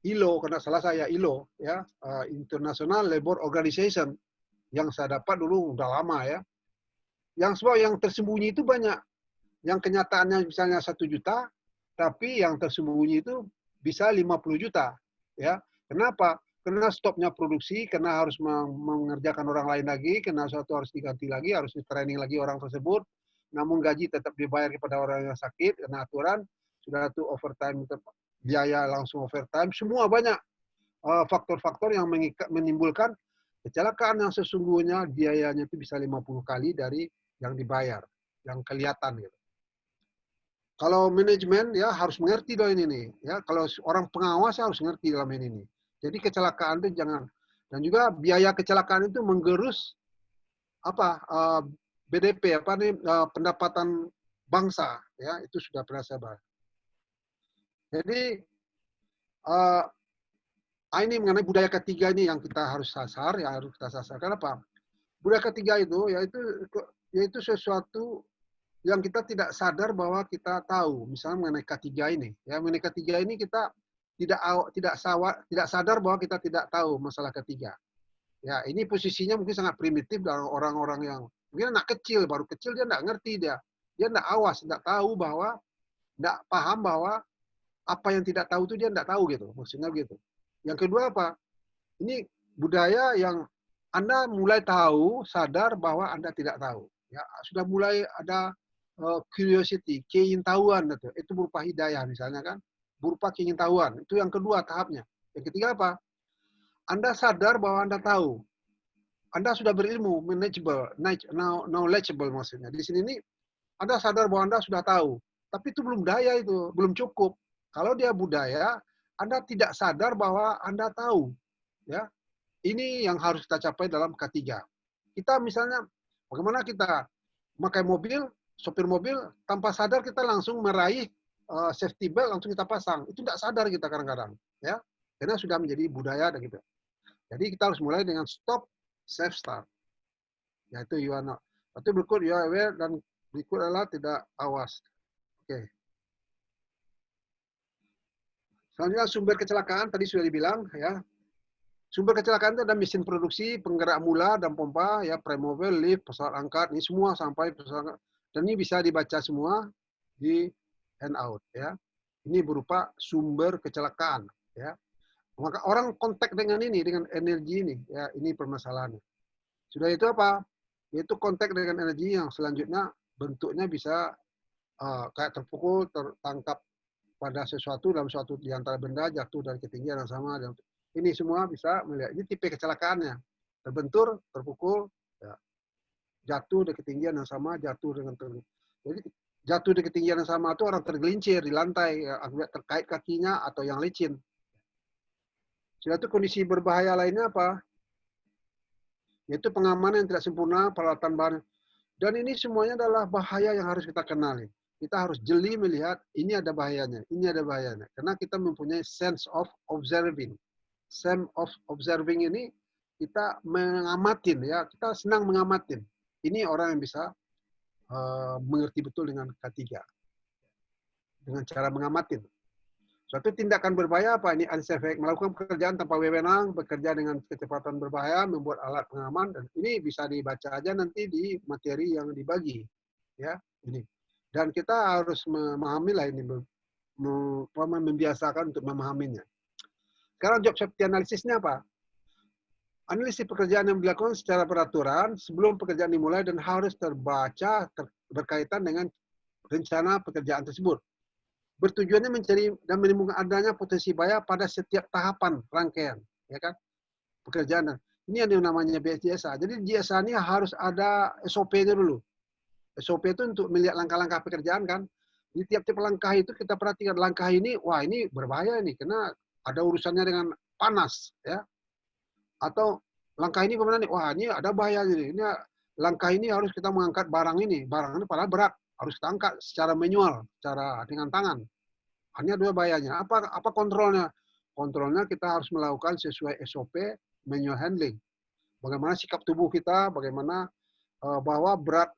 ILO, karena salah saya ILO, ya, International Labour Organization, yang saya dapat dulu udah lama ya. Yang sebab yang tersembunyi itu banyak. Yang kenyataannya misalnya 1 juta, tapi yang tersembunyi itu bisa 50 juta. Ya. Kenapa? Karena stopnya produksi, karena harus mengerjakan orang lain lagi, karena suatu harus diganti lagi, harus di-training lagi orang tersebut, namun gaji tetap dibayar kepada orang yang sakit, karena aturan, sudah itu overtime, biaya langsung overtime, semua banyak faktor-faktor yang menimbulkan kecelakaan yang sesungguhnya biayanya itu bisa 50 kali dari yang dibayar, yang kelihatan gitu. Kalau manajemen ya harus mengerti dalam ini, ya. Kalau orang pengawas harus mengerti dalam ini. Jadi kecelakaan itu jangan, dan juga biaya kecelakaan itu menggerus apa BDP apa nih pendapatan bangsa, ya, itu sudah pernah saya bahas. Jadi ini mengenai budaya ketiga ini yang kita harus sasar, ya harus kita sasar. Kenapa? Budaya ketiga itu yaitu sesuatu yang kita tidak sadar bahwa kita tahu, misalnya mengenai K3 ini, ya, mengenai K3 ini kita tidak sadar bahwa kita tidak tahu masalah K3. Ya, ini posisinya mungkin sangat primitif dalam orang-orang yang mungkin anak kecil, baru kecil dia tidak ngerti, dia tidak awas, tidak tahu bahwa, tidak paham bahwa apa yang tidak tahu itu dia tidak tahu gitu, maksudnya gitu. Yang kedua apa? Ini budaya yang Anda mulai tahu, sadar bahwa Anda tidak tahu. Ya, sudah mulai ada curiosity, keingintahuan itu berupa hidayah misalnya kan, berupa keingintahuan. Itu yang kedua tahapnya. Yang ketiga apa? Anda sadar bahwa Anda tahu. Anda sudah berilmu, knowledgeable maksudnya. Di sini ini Anda sadar bahwa Anda sudah tahu, tapi itu belum daya, itu belum cukup. Kalau dia budaya, Anda tidak sadar bahwa Anda tahu, ya. Ini yang harus kita capai dalam K3. Kita misalnya, bagaimana kita memakai mobil, sopir mobil, tanpa sadar kita langsung meraih safety belt, langsung kita pasang. Itu tidak sadar kita kadang-kadang, ya, karena sudah menjadi budaya dan gitu. Jadi kita harus mulai dengan stop, safe start. Yaitu you are not. Tapi berikut you are aware dan berikut adalah tidak awas. Oke. Selanjutnya sumber kecelakaan tadi sudah dibilang, ya. Sumber kecelakaan itu ada mesin produksi, penggerak mula dan pompa, ya, premover, lift, pesawat angkat, ini semua sampai pesawat angkat. Dan ini bisa dibaca semua di handout, ya. Ini berupa sumber kecelakaan, ya. Maka orang kontak dengan ini, dengan energi ini, ya, ini permasalahannya. Sudah itu apa? Yaitu kontak dengan energi yang selanjutnya bentuknya bisa kayak terpukul, tertangkap pada sesuatu dalam suatu di antara benda, jatuh dari ketinggian yang sama. Ini semua bisa melihat. Ini tipe kecelakaannya. Terbentur, terpukul, ya, jatuh dari ketinggian yang sama, jatuh dengan jadi jatuh di ketinggian yang sama itu orang tergelincir di lantai, ya, akibat terkait kakinya atau yang licin. Sudah itu kondisi berbahaya lainnya apa? Yaitu pengamanan yang tidak sempurna, peralatan bahan. Dan ini semuanya adalah bahaya yang harus kita kenali. Kita harus jeli melihat, ini ada bahayanya, ini ada bahayanya. Karena kita mempunyai sense of observing. Sense of observing ini kita mengamatin, ya, kita senang mengamatin. Ini orang yang bisa mengerti betul dengan K3. Dengan cara mengamatin. Suatu tindakan berbahaya apa? Ini unsafe, melakukan pekerjaan tanpa wewenang, bekerja dengan kecepatan berbahaya, membuat alat pengaman, dan ini bisa dibaca aja nanti di materi yang dibagi, ya, ini. Dan kita harus memahami lah ini, membiasakan untuk memahaminya. Sekarang job safety analisisnya apa? Analisis pekerjaan yang dilakukan secara peraturan sebelum pekerjaan dimulai dan harus terbaca berkaitan dengan rencana pekerjaan tersebut. Bertujuannya mencari dan menimbulkan adanya potensi bahaya pada setiap tahapan rangkaian, ya kan? Pekerjaan. Ini yang namanya BSJSA. Jadi JSA ini harus ada SOP-nya dulu. SOP itu untuk melihat langkah-langkah pekerjaan kan. Di tiap-tiap langkah itu kita perhatikan langkah ini, wah ini berbahaya nih karena ada urusannya dengan panas, ya. Atau langkah ini bagaimana nih? Wah ini ada bahaya ini. Ini langkah ini harus kita mengangkat barang ini. Barang ini padahal berat, harus kita angkat secara manual, secara dengan tangan. Hanya dua bahayanya. Apa kontrolnya? Kontrolnya kita harus melakukan sesuai SOP manual handling. Bagaimana sikap tubuh kita, bagaimana bahwa berat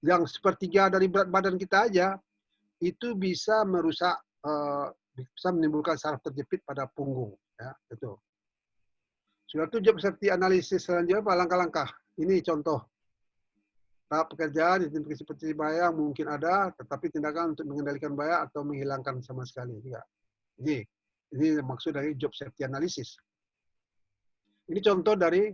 yang sepertiga dari berat badan kita aja itu bisa merusak, bisa menimbulkan saraf terjepit pada punggung, ya, itu. Sudah itu job safety analisis selanjutnya apa? Langkah-langkah. Ini contoh tahap pekerjaan seperti bahaya mungkin ada, tetapi tindakan untuk mengendalikan bahaya atau menghilangkan sama sekali juga. Ini maksud dari job safety analysis. Ini contoh dari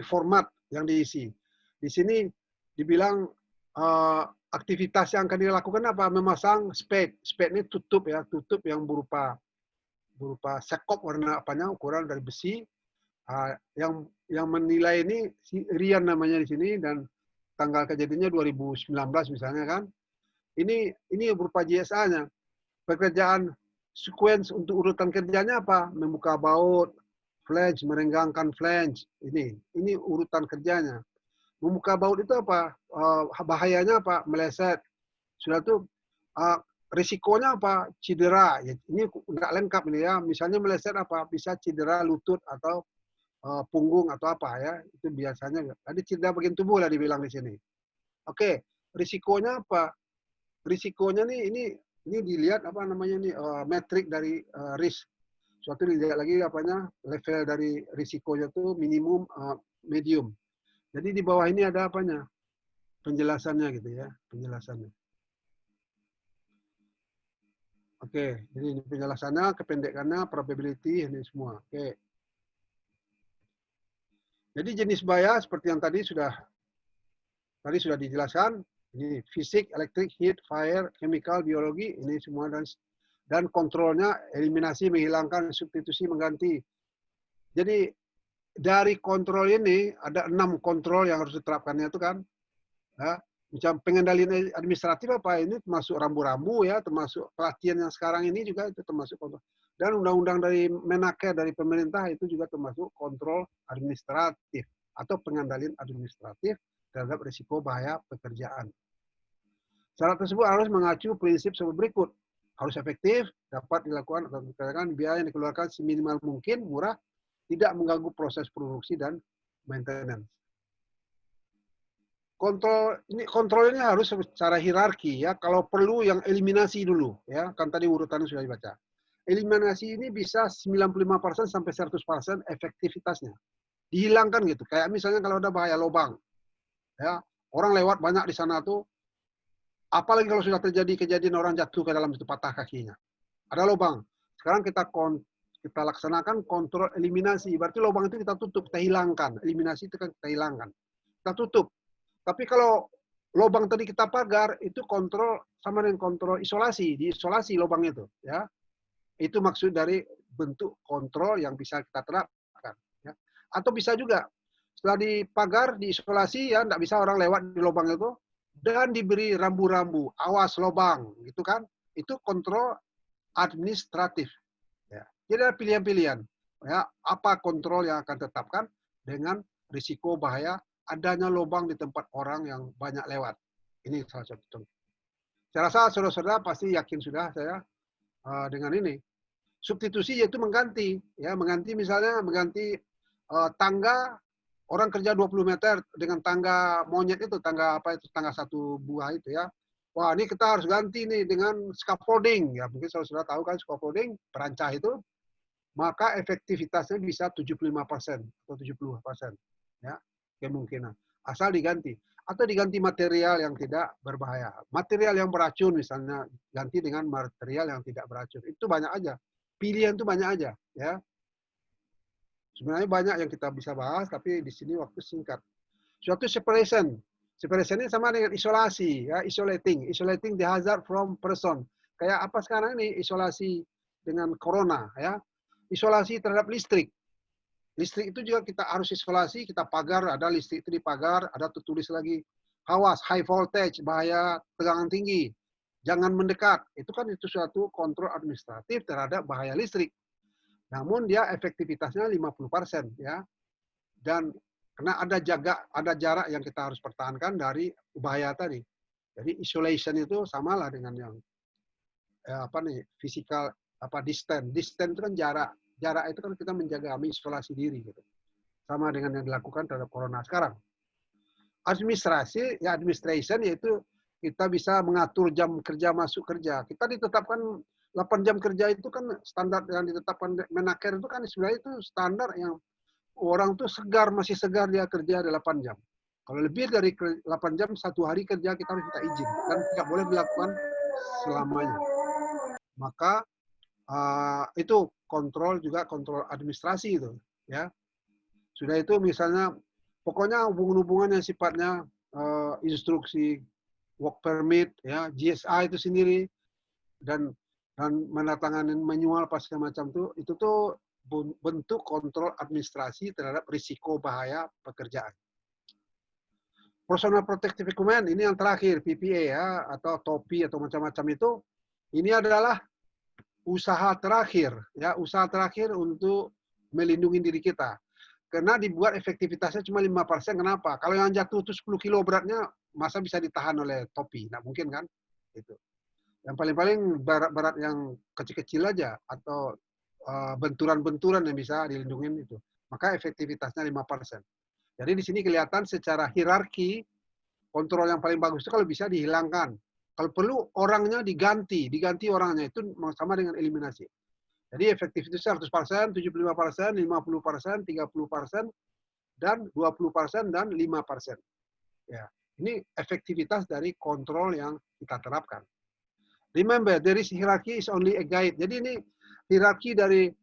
format yang diisi. Di sini dibilang aktivitas yang akan dilakukan apa? Memasang spek. Spek ini tutup, ya, tutup yang berupa sekop warna apanya, ukuran dari besi. Yang menilai ini si Rian namanya di sini dan tanggal kejadiannya 2019 misalnya kan. Ini berupa JSA-nya. Pekerjaan sequence untuk urutan kerjanya apa? Membuka baut, flange, merenggangkan flange. Ini urutan kerjanya. Membuka baut itu apa? Bahayanya apa? Meleset. Sudah itu risikonya apa? Cedera. Ya, ini nggak lengkap ini ya. Misalnya meleset apa? Bisa cedera lutut atau punggung atau apa ya. Itu biasanya. Tadi cedera bagian tubuh lah dibilang di sini. Oke, risikonya apa? Risikonya nih ini dilihat apa namanya nih metrik dari risk. Suatu dilihat lagi apanya level dari risikonya tuh minimum, medium. Jadi di bawah ini ada apanya? Penjelasannya gitu ya, penjelasannya. Oke, jadi ini penjelasannya, kependekannya, probability, ini semua. Oke. Jadi jenis bahaya seperti yang tadi sudah dijelaskan. Ini fisik, elektrik, heat, fire, chemical, biologi, ini semua dan kontrolnya, eliminasi, menghilangkan, substitusi, mengganti. Jadi dari kontrol ini ada 6 kontrol yang harus diterapkannya itu kan. Ya, macam pengendalian administratif apa ini termasuk rambu-rambu ya, termasuk pelatihan yang sekarang ini juga itu termasuk kontrol. Dan undang-undang dari Menaker dari pemerintah itu juga termasuk kontrol administratif atau pengendalian administratif terhadap risiko bahaya pekerjaan. Syarat tersebut harus mengacu prinsip sebagai berikut. Harus efektif, dapat dilakukan atau dikeluarkan biaya yang dikeluarkan seminimal mungkin, murah, tidak mengganggu proses produksi dan maintenance. Kontrolnya harus secara hierarki ya. Kalau perlu yang eliminasi dulu ya, kan tadi urutannya sudah dibaca. Eliminasi ini bisa 95% sampai 100% efektivitasnya. Dihilangkan gitu. Kayak misalnya kalau ada bahaya lubang. Ya, orang lewat banyak di sana tuh, apalagi kalau sudah terjadi kejadian orang jatuh ke dalam itu patah kakinya. Ada lubang. Sekarang kita laksanakan kontrol eliminasi. Berarti lubang itu kita tutup, kita hilangkan. Eliminasi itu kan kita hilangkan. Kita tutup. Tapi kalau lubang tadi kita pagar, itu kontrol sama dengan kontrol isolasi. Diisolasi lubang itu. Ya. Itu maksud dari bentuk kontrol yang bisa kita terapkan. Ya. Atau bisa juga, setelah dipagar, diisolasi, ya, tidak bisa orang lewat di lubang itu, dan diberi rambu-rambu, awas lubang, gitu kan. Itu kontrol administratif. Ya. Jadi ada pilihan-pilihan. Ya, apa kontrol yang akan tetapkan dengan risiko bahaya adanya lubang di tempat orang yang banyak lewat. Ini salah satu contoh. Saya rasa saudara-saudara pasti yakin sudah saya dengan ini. Substitusi yaitu mengganti, ya misalnya mengganti tangga orang kerja 20 meter dengan tangga monyet itu, tangga satu buah itu ya. Wah, ini kita harus ganti nih dengan scaffolding ya. Mungkin saudara tahu kan scaffolding, perancah itu, maka efektivitasnya bisa 75% atau 70% ya, kemungkinan. Asal diganti atau diganti material yang tidak berbahaya. Material yang beracun misalnya ganti dengan material yang tidak beracun. Itu banyak aja. Pilihan itu banyak aja, ya. Sebenarnya banyak yang kita bisa bahas, tapi di sini waktu singkat. Suatu separation. Separation ini sama dengan isolasi, ya, isolating the hazard from person. Kayak apa sekarang ini isolasi dengan corona, ya. Isolasi terhadap listrik. Listrik itu juga kita harus isolasi, kita pagar, ada listrik itu dipagar, ada tertulis lagi, awas, high voltage, bahaya tegangan tinggi. Jangan mendekat. Itu kan itu suatu kontrol administratif terhadap bahaya listrik. Namun dia efektivitasnya 50% ya. Dan karena ada jarak yang kita harus pertahankan dari bahaya tadi. Jadi isolation itu samalah dengan yang physical distance. Distance itu kan jarak. Jarak itu kan kita menjaga, mengisolasi diri gitu. Sama dengan yang dilakukan terhadap corona sekarang. Administration yaitu kita bisa mengatur jam kerja masuk kerja. Kita ditetapkan 8 jam kerja itu kan standar yang ditetapkan Menaker itu kan sebenarnya itu standar yang orang tuh masih segar dia kerja 8 jam. Kalau lebih dari 8 jam, satu hari kerja kita harus minta izin. Dan tidak boleh dilakukan selamanya. Maka itu kontrol administrasi itu. Ya. Sudah itu misalnya, pokoknya hubungan-hubungan yang sifatnya instruksi, work permit, ya, GSA itu sendiri, dan menandatangani manual pas semacam itu tuh bentuk kontrol administrasi terhadap risiko bahaya pekerjaan. Personal protective equipment ini yang terakhir, PPE ya, atau topi atau macam-macam itu, ini adalah usaha terakhir ya, usaha terakhir untuk melindungi diri kita. Karena dibuat efektivitasnya cuma 5%. Kenapa? Kalau yang jatuh itu 10 kilo beratnya, masa bisa ditahan oleh topi? Nggak mungkin kan? Itu. Yang paling-paling berat-berat yang kecil-kecil aja, atau benturan-benturan yang bisa dilindungi itu. Maka efektivitasnya 5%. Jadi di sini kelihatan secara hierarki, kontrol yang paling bagus itu kalau bisa dihilangkan. Kalau perlu orangnya diganti orangnya, itu sama dengan eliminasi. Jadi efektivitasnya 100%, 75%, 50%, 30%, dan 20%, dan 5%. Ya, ini efektivitas dari kontrol yang kita terapkan. Remember, there is hierarchy is only a guide. Jadi ini hierarki dari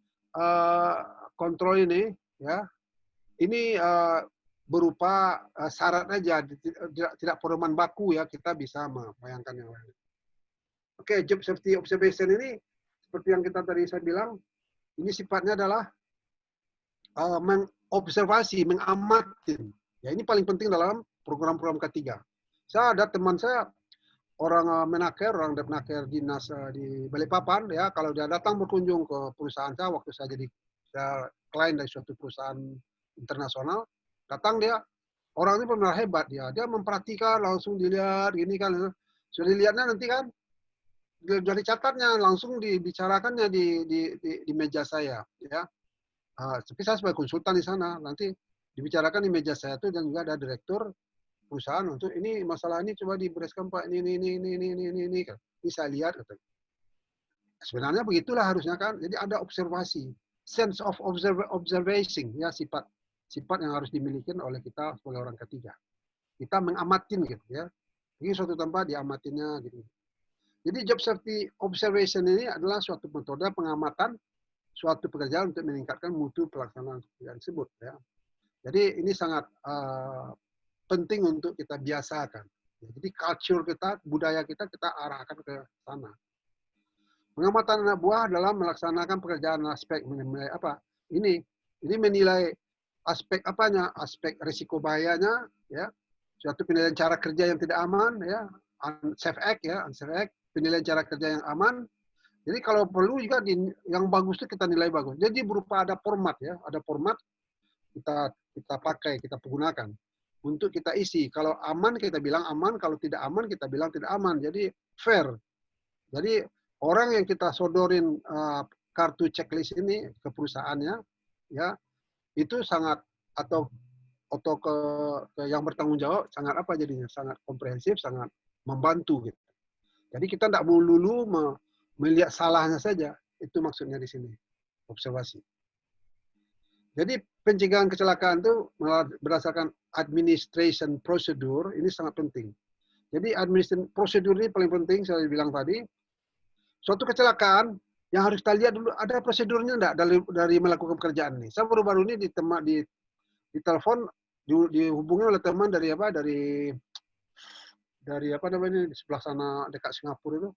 kontrol ini, ya, ini berupa syarat aja, tidak pedoman baku ya, kita bisa membayangkan yang lain. Oke, job safety observation ini, seperti yang saya bilang, ini sifatnya adalah mengobservasi, mengamati. Ya, ini paling penting dalam program-program ketiga. Saya ada teman saya orang Menaker, orang Depnaker dinas di Balikpapan, ya, kalau dia datang berkunjung ke perusahaan saya waktu saya jadi klien dari suatu perusahaan internasional, datang dia, orang ini benar hebat dia memperhatikan, langsung dilihat gini kan, sudah dilihatnya nanti kan dari catatnya langsung dibicarakannya di meja saya, ya. Tapi saya sebagai konsultan di sana, nanti dibicarakan di meja saya itu, dan juga ada direktur perusahaan untuk ini masalah ini coba dibereskan Pak, ini kan. Ini saya lihat kata. Sebenarnya begitulah harusnya kan. Jadi ada observasi, sense of observation, ya, sifat yang harus dimiliki oleh kita sebagai orang ketiga. Kita mengamatin gitu, ya. Ini suatu tempat diamatinya gitu. Jadi job safety observation ini adalah suatu metode pengamatan suatu pekerjaan untuk meningkatkan mutu pelaksanaan pekerjaan tersebut, ya. Jadi ini sangat penting untuk kita biasakan. Jadi culture kita, budaya kita arahkan ke sana. Pengamatan anak buah dalam melaksanakan pekerjaan aspek menilai apa? Ini menilai aspek apanya? Aspek risiko bahayanya, ya. Suatu penilaian cara kerja yang tidak aman, ya. Unsafe act, ya, unsafe act. Penilaian cara kerja yang aman. Jadi kalau perlu juga yang bagus itu kita nilai bagus. Jadi berupa ada format, ya, ada format kita pakai, kita gunakan untuk kita isi. Kalau aman kita bilang aman, kalau tidak aman kita bilang tidak aman. Jadi fair. Jadi orang yang kita sodorin kartu checklist ini ke perusahaannya, ya, itu sangat atau ke yang bertanggung jawab sangat apa jadinya, sangat komprehensif, sangat membantu gitu. Jadi kita tidak melulu melihat salahnya saja, itu maksudnya di sini, observasi. Jadi pencegahan kecelakaan itu berdasarkan administration prosedur, ini sangat penting. Jadi administration prosedur ini paling penting, saya bilang tadi. Suatu kecelakaan yang harus kita lihat dulu, ada prosedurnya enggak dari melakukan pekerjaan ini. Saya baru-baru ini di telepon, dihubungi oleh teman dari apa namanya, di sebelah sana dekat Singapura itu.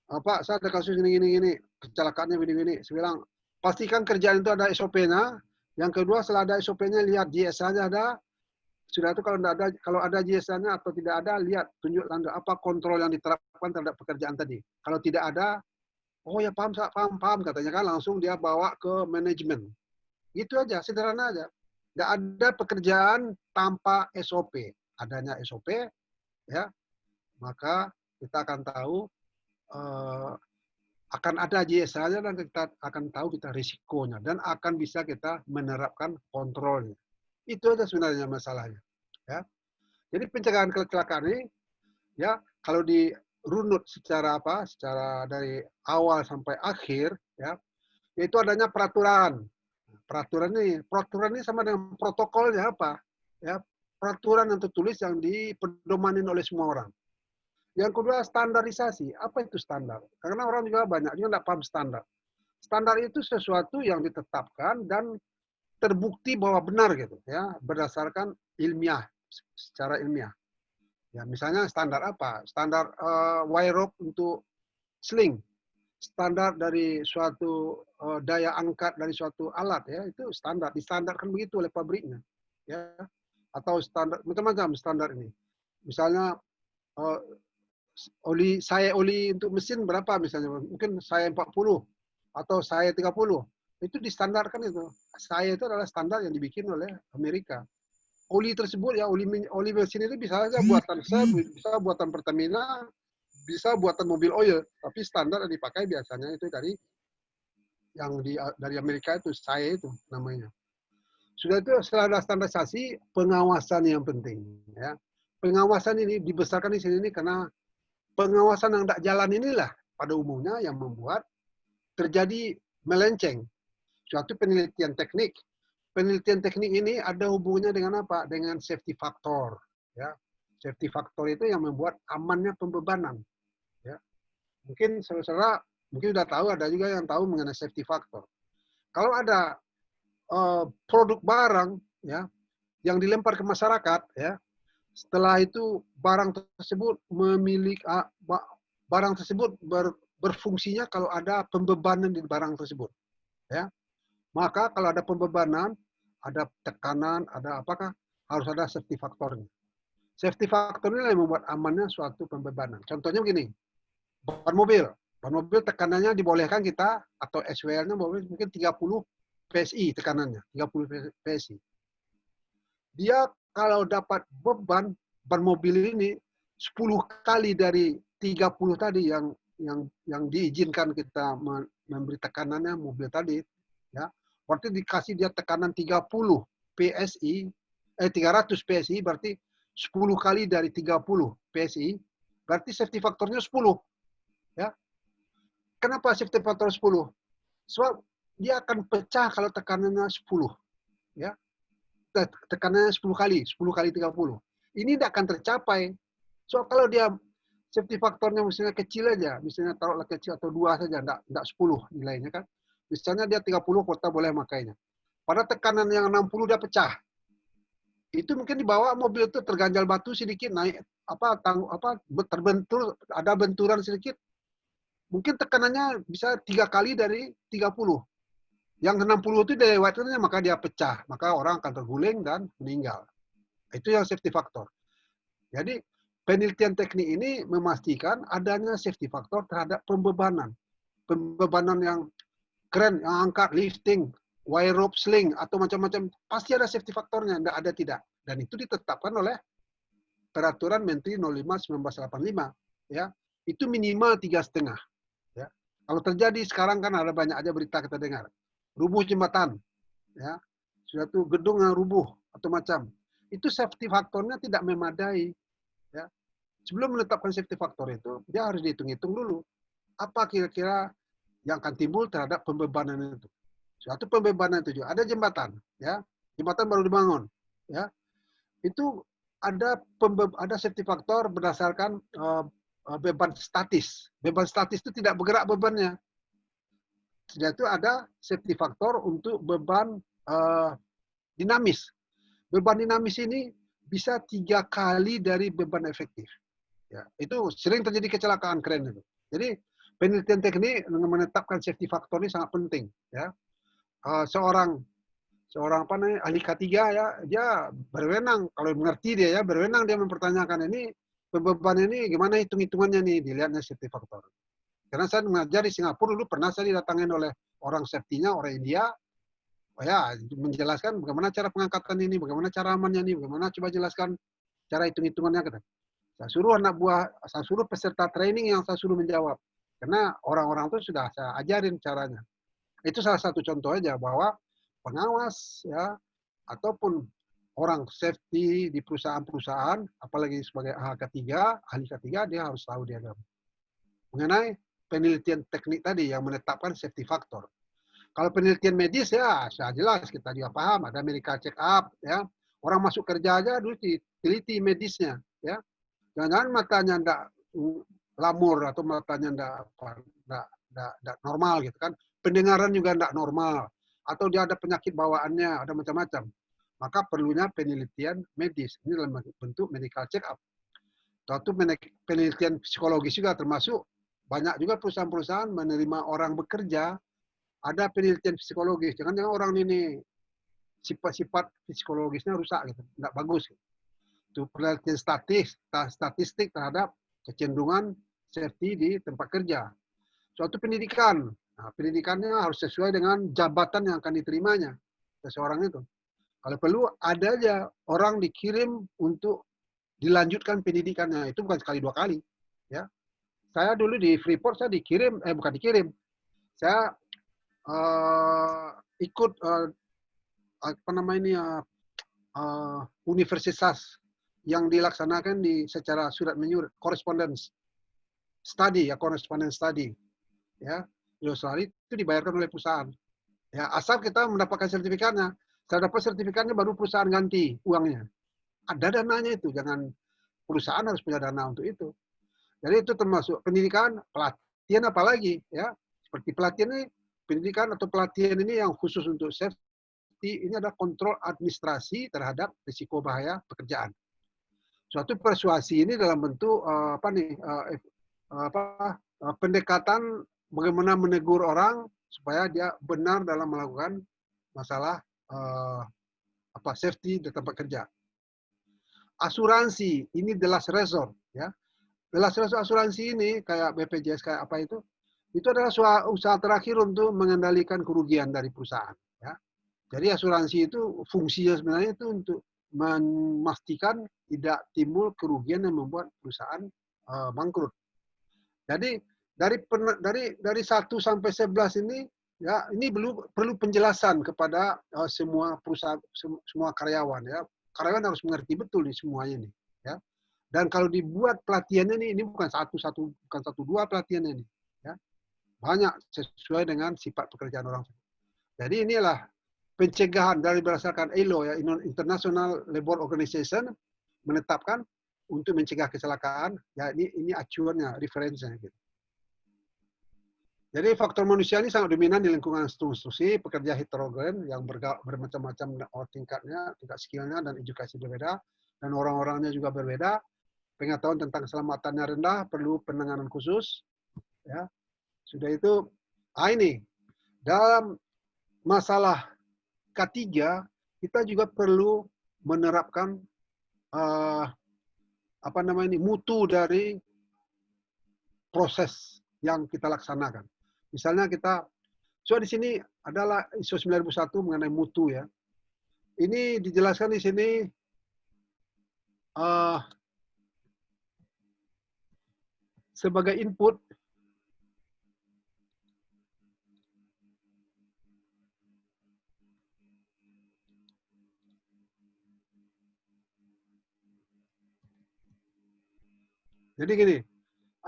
Pak, saya ada kasus gini, kecelakaannya gini. Saya bilang, pastikan kerjaan itu ada SOP-nya. Yang kedua, setelah ada SOP-nya, lihat GSA-nya ada. Sudah itu kalau ada GSA-nya atau tidak ada, lihat, tunjuk tanda apa kontrol yang diterapkan terhadap pekerjaan tadi. Kalau tidak ada, oh ya paham katanya kan, langsung dia bawa ke manajemen. Gitu aja, sederhana aja. Tidak ada pekerjaan tanpa SOP. Adanya SOP, ya, maka kita akan tahu akan ada GSA-nya, dan kita akan tahu kita risikonya, dan akan bisa kita menerapkan kontrolnya. Itu aja sebenarnya masalahnya, ya. Jadi pencegahan kecelakaan ini, ya, kalau dirunut secara dari awal sampai akhir, ya, yaitu adanya peraturan. Peraturan ini sama dengan protokolnya apa? Ya, peraturan yang tertulis yang dipedomanin oleh semua orang. Yang kedua, standarisasi. Apa itu standar? Karena orang juga banyak juga tidak paham standar. Standar itu sesuatu yang ditetapkan dan terbukti bahwa benar gitu, ya, berdasarkan ilmiah, secara ilmiah. Ya, misalnya standar apa? Standar wire rope untuk sling. Standar dari suatu daya angkat dari suatu alat, ya, itu standar, distandarkan begitu oleh pabriknya, ya. Atau standar macam-macam standar ini. Misalnya oli untuk mesin berapa misalnya, mungkin saya 40 atau saya 30, itu distandarkan itu. Saya itu adalah standar yang dibikin oleh Amerika. Oli tersebut, ya, oli mesin itu bisa saja buatan saya, bisa buatan Pertamina, bisa buatan mobil oil, tapi standar yang dipakai biasanya itu dari Amerika itu, saya itu namanya. Sudah itu, setelah ada standarisasi, pengawasan yang penting, ya. Pengawasan ini dibesarkan di sini karena pengawasan yang tidak jalan inilah pada umumnya yang membuat terjadi melenceng. Suatu penelitian teknik. Penelitian teknik ini ada hubungannya dengan apa? Dengan safety factor. Ya. Safety factor itu yang membuat amannya pembebanan. Ya. Mungkin saudara mungkin sudah tahu, ada juga yang tahu mengenai safety factor. Kalau ada produk barang, ya, yang dilempar ke masyarakat, ya, setelah itu barang tersebut berfungsinya kalau ada pembebanan di barang tersebut, ya. Maka kalau ada pembebanan, ada tekanan, ada apakah harus ada safety faktornya. Safety factor ini yang membuat amannya suatu pembebanan. Contohnya begini, ban mobil. Ban mobil tekanannya dibolehkan kita, atau SWL-nya mungkin 30 PSI tekanannya, 30 PSI. Dia kalau dapat beban, ban mobil ini 10 kali dari 30 tadi yang diizinkan kita memberi tekanannya mobil tadi, ya. Berarti dikasih dia tekanan 30 PSI, 300 PSI, berarti 10 kali dari 30 PSI, berarti safety faktornya 10. Ya. Kenapa safety faktor 10? Sebab dia akan pecah kalau tekanannya 10. Ya. Tekanannya 10 kali 30. Ini tidak akan tercapai. So, kalau dia safety faktornya misalnya kecil aja, misalnya taruhlah kecil atau 2 saja, enggak 10 nilainya kan. Misalnya dia 30 kita boleh makainya. Pada tekanan yang 60 dia pecah. Itu mungkin dibawa mobil itu terganjal batu sedikit, naik terbentur, ada benturan sedikit. Mungkin tekanannya bisa 3 kali dari 30. Yang 60 itu dilewatkannya, maka dia pecah. Maka orang akan terguling dan meninggal. Itu yang safety factor. Jadi, penelitian teknik ini memastikan adanya safety factor terhadap pembebanan. Pembebanan yang keren, yang angkat, lifting, wire rope sling, atau macam-macam. Pasti ada safety factornya, tidak ada tidak. Dan itu ditetapkan oleh Peraturan Menteri 05/1985. Ya. Itu minimal 3,5. Ya. Kalau terjadi sekarang kan ada banyak aja berita kita dengar. Rubuh jembatan, ya, sudah tuh gedung yang rubuh atau macam, itu safety faktornya tidak memadai. Ya. Sebelum menetapkan safety faktor itu, dia harus dihitung-hitung dulu apa kira-kira yang akan timbul terhadap pembebanan itu. Suatu pembebanan itu juga ada jembatan, ya, jembatan baru dibangun, ya, itu ada safety faktor berdasarkan beban statis. Beban statis itu tidak bergerak bebannya. Itu ada safety faktor untuk beban dinamis. Beban dinamis ini bisa 3 kali dari beban efektif. Ya, itu sering terjadi kecelakaan keren itu. Jadi penelitian teknik dengan menetapkan safety faktor ini sangat penting. Ya, seorang apa namanya ahli K3 ya, dia berwenang kalau mengerti dia ya berwenang dia mempertanyakan ini beban ini gimana hitung-hitungannya nih, dilihatnya safety faktor. Karena saya mengajar di Singapura dulu, pernah saya didatangin oleh orang safety-nya, orang India, ya menjelaskan bagaimana cara pengangkatan ini, bagaimana cara amannya ini, bagaimana coba jelaskan cara hitung-hitungannya. Saya suruh peserta training yang saya suruh menjawab. Karena orang-orang itu sudah saya ajarin caranya. Itu salah satu contoh aja bahwa pengawas ya ataupun orang safety di perusahaan-perusahaan, apalagi sebagai ahli K3, dia harus tahu dia mengenai penelitian teknik tadi yang menetapkan safety factor. Kalau penelitian medis ya sudah jelas, kita juga paham, ada medical check up ya. Orang masuk kerja aja dulu diteliti medisnya ya. Jangan-jangan matanya enggak lamur atau matanya enggak normal gitu kan. Pendengaran juga enggak normal atau dia ada penyakit bawaannya, ada macam-macam. Maka perlunya penelitian medis. Ini dalam bentuk medical check up. Suatu penelitian psikologis juga termasuk. Banyak juga perusahaan-perusahaan menerima orang bekerja, ada penelitian psikologis. Jangan-jangan orang ini sifat-sifat psikologisnya rusak, gitu, nggak bagus. Itu penelitian statistik terhadap kecenderungan safety di tempat kerja. Suatu pendidikan, nah, pendidikannya harus sesuai dengan jabatan yang akan diterimanya seseorang itu. Kalau perlu ada aja orang dikirim untuk dilanjutkan pendidikannya, itu bukan sekali 2 kali, ya. Saya dulu di Freeport saya bukan dikirim. Saya ikut universitas yang dilaksanakan secara surat menyurat, correspondence study ya, di Australia itu dibayarkan oleh perusahaan. Ya, asal kita mendapatkan sertifikatnya. Saya dapat sertifikatnya baru perusahaan ganti uangnya. Ada dananya itu, jangan perusahaan harus punya dana untuk itu. Jadi itu termasuk pendidikan, pelatihan apalagi ya. Seperti pelatihan ini, pendidikan atau pelatihan ini yang khusus untuk safety, ini ada kontrol administrasi terhadap risiko bahaya pekerjaan. Suatu persuasi ini dalam bentuk pendekatan bagaimana menegur orang supaya dia benar dalam melakukan masalah safety di tempat kerja. asuransi, ini the last resort, ya. The last resort asuransi ini kayak BPJS kayak apa itu adalah usaha terakhir untuk mengendalikan kerugian dari perusahaan, ya. Jadi asuransi itu fungsinya sebenarnya itu untuk memastikan tidak timbul kerugian yang membuat perusahaan bangkrut. Jadi dari 1 sampai 11 ini, ya, ini perlu penjelasan kepada semua perusahaan, semua karyawan, ya. Karyawan harus mengerti betul di semuanya ini, ya. Dan kalau dibuat pelatihannya ini bukan bukan satu dua pelatihannya ini, ya. Banyak sesuai dengan sifat pekerjaan orang. Jadi inilah pencegahan dari berdasarkan ILO, ya, International Labour Organization, menetapkan untuk mencegah kecelakaan. Ya, ini acuannya, referensinya gitu. Jadi faktor manusia ini sangat dominan di lingkungan institusi, pekerja heterogen yang bermacam-macam tingkatnya, tingkat skillnya dan edukasi berbeda, dan orang-orangnya juga berbeda. Pengetahuan tentang keselamatannya rendah, perlu penanganan khusus. Ya, sudah itu, ini dalam masalah K3 kita juga perlu menerapkan mutu dari proses yang kita laksanakan. Misalnya di sini adalah ISO 9001 mengenai mutu, ya. Ini dijelaskan di sini sebagai input jadi gini,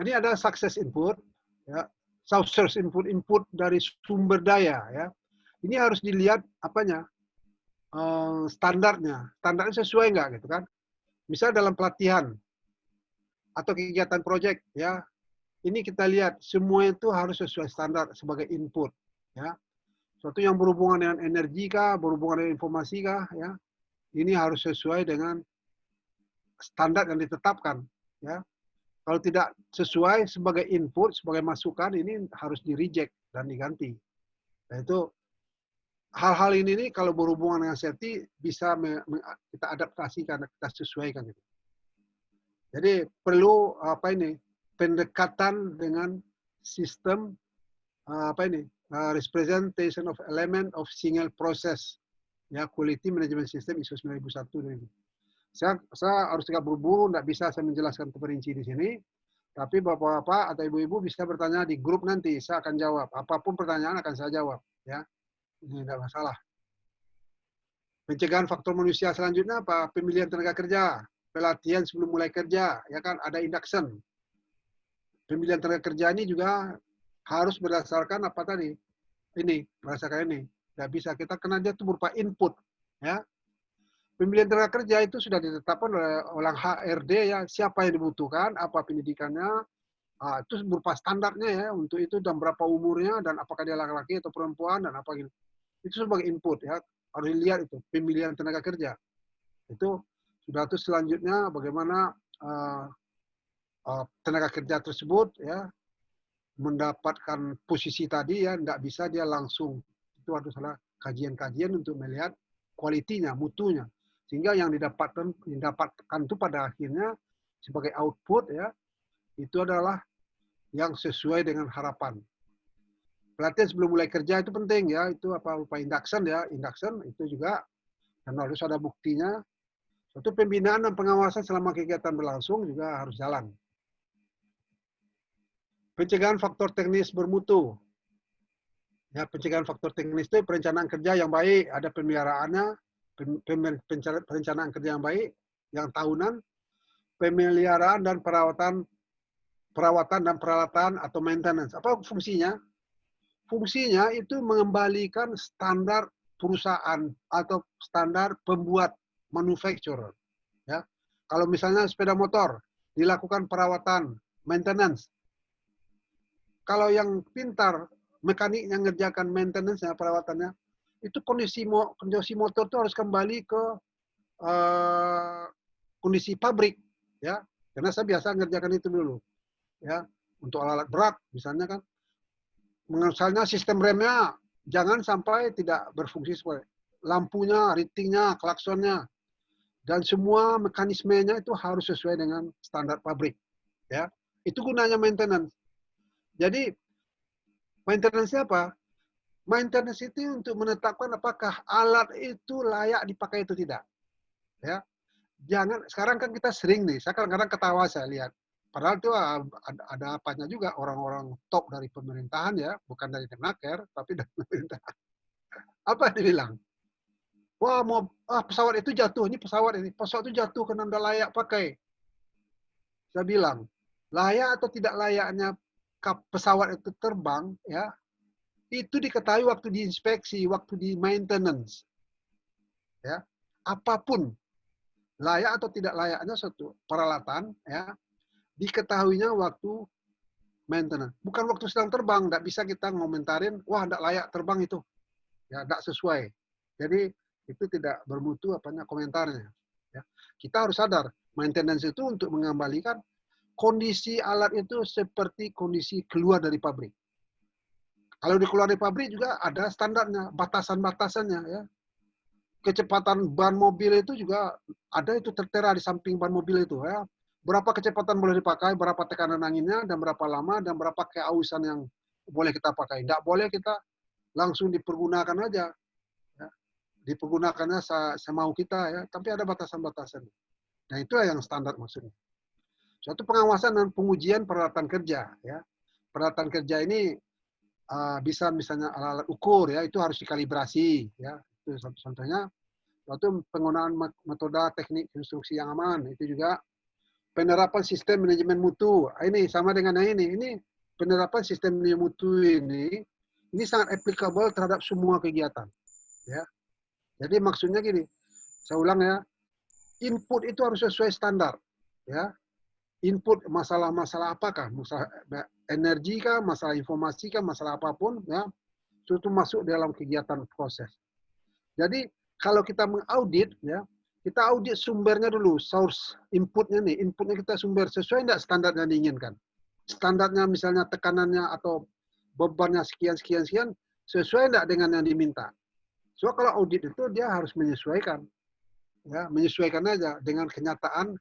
ini ada success input, ya, source input dari sumber daya, ya. Ini harus dilihat standarnya sesuai nggak gitu kan? Misal dalam pelatihan atau kegiatan proyek, ya, ini kita lihat semua itu harus sesuai standar sebagai input, ya. Suatu yang berhubungan dengan energi kah, berhubungan dengan informasi kah, ya, ini harus sesuai dengan standar yang ditetapkan, ya. Kalau tidak sesuai sebagai input, sebagai masukan, ini harus di-reject dan diganti. Nah, itu hal-hal ini kalau berhubungan dengan safety bisa kita adaptasikan, kita sesuaikan. Gitu. Jadi perlu pendekatan dengan sistem representation of element of single process, ya, quality management system ISO 9001 ini. Saya harus tegak buru-buru, tidak bisa saya menjelaskan terperinci di sini. Tapi bapak-bapak atau ibu-ibu bisa bertanya di grup nanti, saya akan jawab. Apapun pertanyaan akan saya jawab, ya. Ini tidak masalah. Pencegahan faktor manusia selanjutnya apa? Pemilihan tenaga kerja, pelatihan sebelum mulai kerja, ya kan, ada induction. Pemilihan tenaga kerja ini juga harus berdasarkan apa tadi? Ini, berdasarkan ini. Tidak bisa kita karena dia itu berupa input, ya. Pemilihan tenaga kerja itu sudah ditetapkan oleh HRD, ya, siapa yang dibutuhkan, apa pendidikannya, itu berupa standarnya, ya, untuk itu dan berapa umurnya dan apakah dia laki-laki atau perempuan dan apa gitu. Itu sebagai input, ya, harus dilihat itu pemilihan tenaga kerja. Itu sudah itu selanjutnya bagaimana tenaga kerja tersebut, ya, mendapatkan posisi tadi, ya, tidak bisa dia langsung, itu harus ada kajian-kajian untuk melihat kualitinya, mutunya. Sehingga yang didapatkan itu pada akhirnya sebagai output, ya, itu adalah yang sesuai dengan harapan. Pelatihan sebelum mulai kerja itu penting, ya, itu upaya induction, ya, induction itu juga dan harus ada buktinya. Suatu pembinaan dan pengawasan selama kegiatan berlangsung juga harus jalan. Pencegahan faktor teknis bermutu. Ya, pencegahan faktor teknis itu perencanaan kerja yang baik, ada pemeliharaannya, perencanaan kerja yang baik, yang tahunan, pemeliharaan dan perawatan dan peralatan atau maintenance. Apa fungsinya? Fungsinya itu mengembalikan standar perusahaan atau standar pembuat manufacturer. Ya, kalau misalnya sepeda motor dilakukan perawatan, maintenance. Kalau yang pintar mekanik yang ngerjakan maintenance, perawatannya, itu kondisi motor itu harus kembali ke kondisi pabrik, ya. Karena saya biasa ngerjakan itu dulu, ya. Untuk alat berat, misalnya kan, misalnya sistem remnya jangan sampai tidak berfungsi sesuai, lampunya, ratingnya, klaksonnya, Dan semua mekanismenya itu harus sesuai dengan standar pabrik. Ya, itu gunanya maintenance. Jadi maintenance apa? Maintenance itu untuk menetapkan apakah alat itu layak dipakai atau tidak. Ya, jangan sekarang kan kita sering nih, saya kadang-kadang ketawa saya lihat. Padahal itu ada apanya juga orang-orang top dari pemerintahan ya, bukan dari Kemenaker, tapi dari pemerintahan. Apa dibilang? Wah, pesawat itu jatuh, pesawat itu jatuh karena tidak layak pakai. Saya bilang, layak atau tidak layaknya pesawat itu terbang, ya, itu diketahui waktu diinspeksi, waktu di maintenance. Ya, apapun layak atau tidak layaknya suatu peralatan, ya, diketahuinya waktu maintenance. Bukan waktu sedang terbang, tidak bisa kita ngomentarin, wah tidak layak terbang itu, ya, tidak sesuai. Jadi itu tidak bermutu komentarnya. Ya. Kita harus sadar, maintenance itu untuk mengembalikan kondisi alat itu seperti kondisi keluar dari pabrik. Kalau dikeluar dari pabrik juga ada standarnya, batasan-batasannya. Ya. Kecepatan ban mobil itu juga ada itu tertera di samping ban mobil itu. Ya. Berapa kecepatan boleh dipakai, berapa tekanan anginnya, dan berapa lama, dan berapa keausan yang boleh kita pakai. Tidak boleh kita langsung dipergunakan aja. Dipergunakannya semau kita, ya, tapi ada batasan-batasan. Nah, itulah yang standar maksudnya. Suatu pengawasan dan pengujian peralatan kerja, ya. Peralatan kerja ini bisa misalnya alat-alat ukur, ya, itu harus dikalibrasi, ya. Itu contohnya. Suatu penggunaan metode teknik konstruksi yang aman, itu juga penerapan sistem manajemen mutu. Ini sama dengan yang ini. Ini penerapan sistem manajemen mutu ini sangat applicable terhadap semua kegiatan, ya. Jadi maksudnya gini, saya ulang ya, input itu harus sesuai standar. Ya. Input masalah-masalah apakah? Masalah energi kah, masalah informasi kah, masalah apapun, ya, itu masuk dalam kegiatan proses. Jadi kalau kita mengaudit, ya, kita audit sumbernya dulu, source inputnya nih, inputnya kita sumber sesuai tidak standar yang diinginkan. Standarnya misalnya tekanannya atau bebannya sekian, sesuai tidak dengan yang diminta. So kalau audit itu dia harus menyesuaikan, ya, menyesuaikan aja dengan kenyataan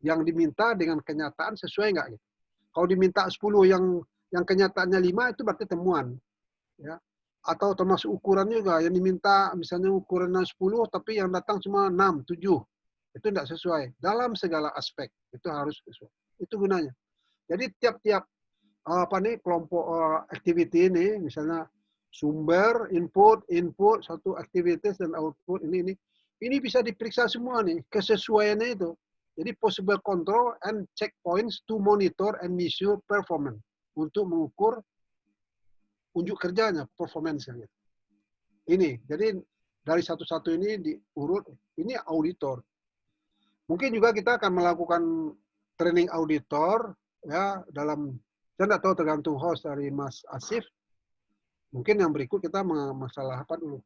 yang diminta dengan kenyataan sesuai nggak gitu. Kalau diminta 10 yang kenyataannya 5 itu berarti temuan, ya. Atau termasuk ukuran juga yang diminta misalnya ukurannya 10 tapi yang datang cuma 6, 7. Itu tidak sesuai. Dalam segala aspek itu harus sesuai. Itu gunanya. Jadi tiap-tiap kelompok activity ini misalnya sumber, input, satu aktivitas dan output ini bisa diperiksa semua nih kesesuaiannya itu. Jadi possible control and checkpoints to monitor and measure performance untuk mengukur unjuk kerjanya, performance-nya. Ini, jadi dari satu-satu ini diurut, ini auditor. Mungkin juga kita akan melakukan training auditor, ya, dalam, saya tidak tahu tergantung host dari Mas Asif. Mungkin yang berikut kita masalah apa dulu.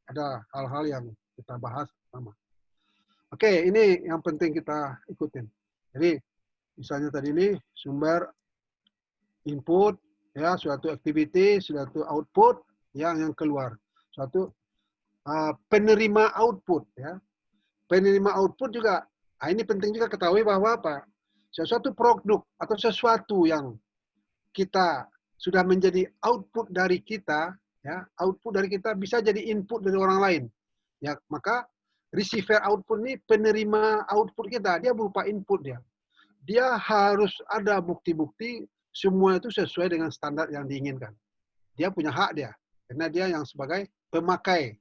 Ada hal-hal yang kita bahas sama. Oke, ini yang penting kita ikutin. Jadi, misalnya tadi ini sumber input, ya, suatu activity, suatu output yang keluar. Suatu penerima output, ya. Penerima output juga, ini penting juga ketahui bahwa apa? Sesuatu produk atau sesuatu yang kita sudah menjadi output dari kita, ya, output dari kita bisa jadi input dari orang lain. Ya, maka receiver output ini penerima output kita, dia berupa input dia. Dia harus ada bukti-bukti semua itu sesuai dengan standar yang diinginkan. Dia punya hak dia, karena dia yang sebagai pemakai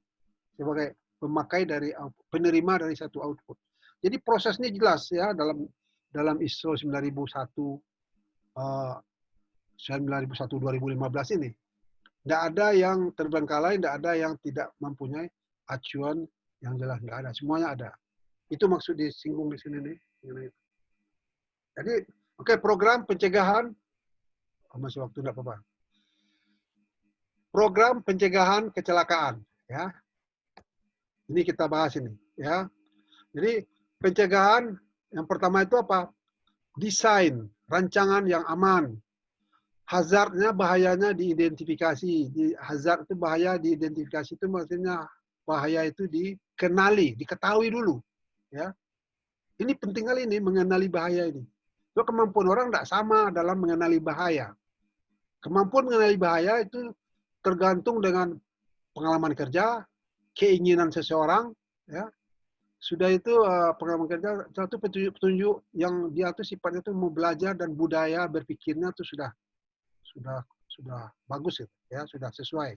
dari penerima dari satu output. Jadi prosesnya jelas ya dalam ISO 9001 2015 ini. Tidak ada yang terbengkalai, tidak ada yang tidak mempunyai acuan yang jelas, nggak ada. Semuanya ada. Itu maksud disinggung di sini nih. Jadi, oke, program pencegahan, masih waktu enggak apa-apa. Program pencegahan kecelakaan, ya. Ini kita bahas ini, ya. Jadi pencegahan yang pertama itu apa? Desain, rancangan yang aman. Hazardnya, bahayanya diidentifikasi. Hazard itu bahaya diidentifikasi itu maksudnya bahaya itu dikenali, diketahui dulu, ya. Ini penting kali ini, mengenali bahaya ini. So, kemampuan orang tidak sama dalam mengenali bahaya. Kemampuan mengenali bahaya itu tergantung dengan pengalaman kerja, keinginan seseorang, ya. Sudah itu pengalaman kerja, satu petunjuk-petunjuk yang dia tuh sifatnya tuh mau belajar dan budaya berpikirnya tuh sudah bagus ya, sudah sesuai.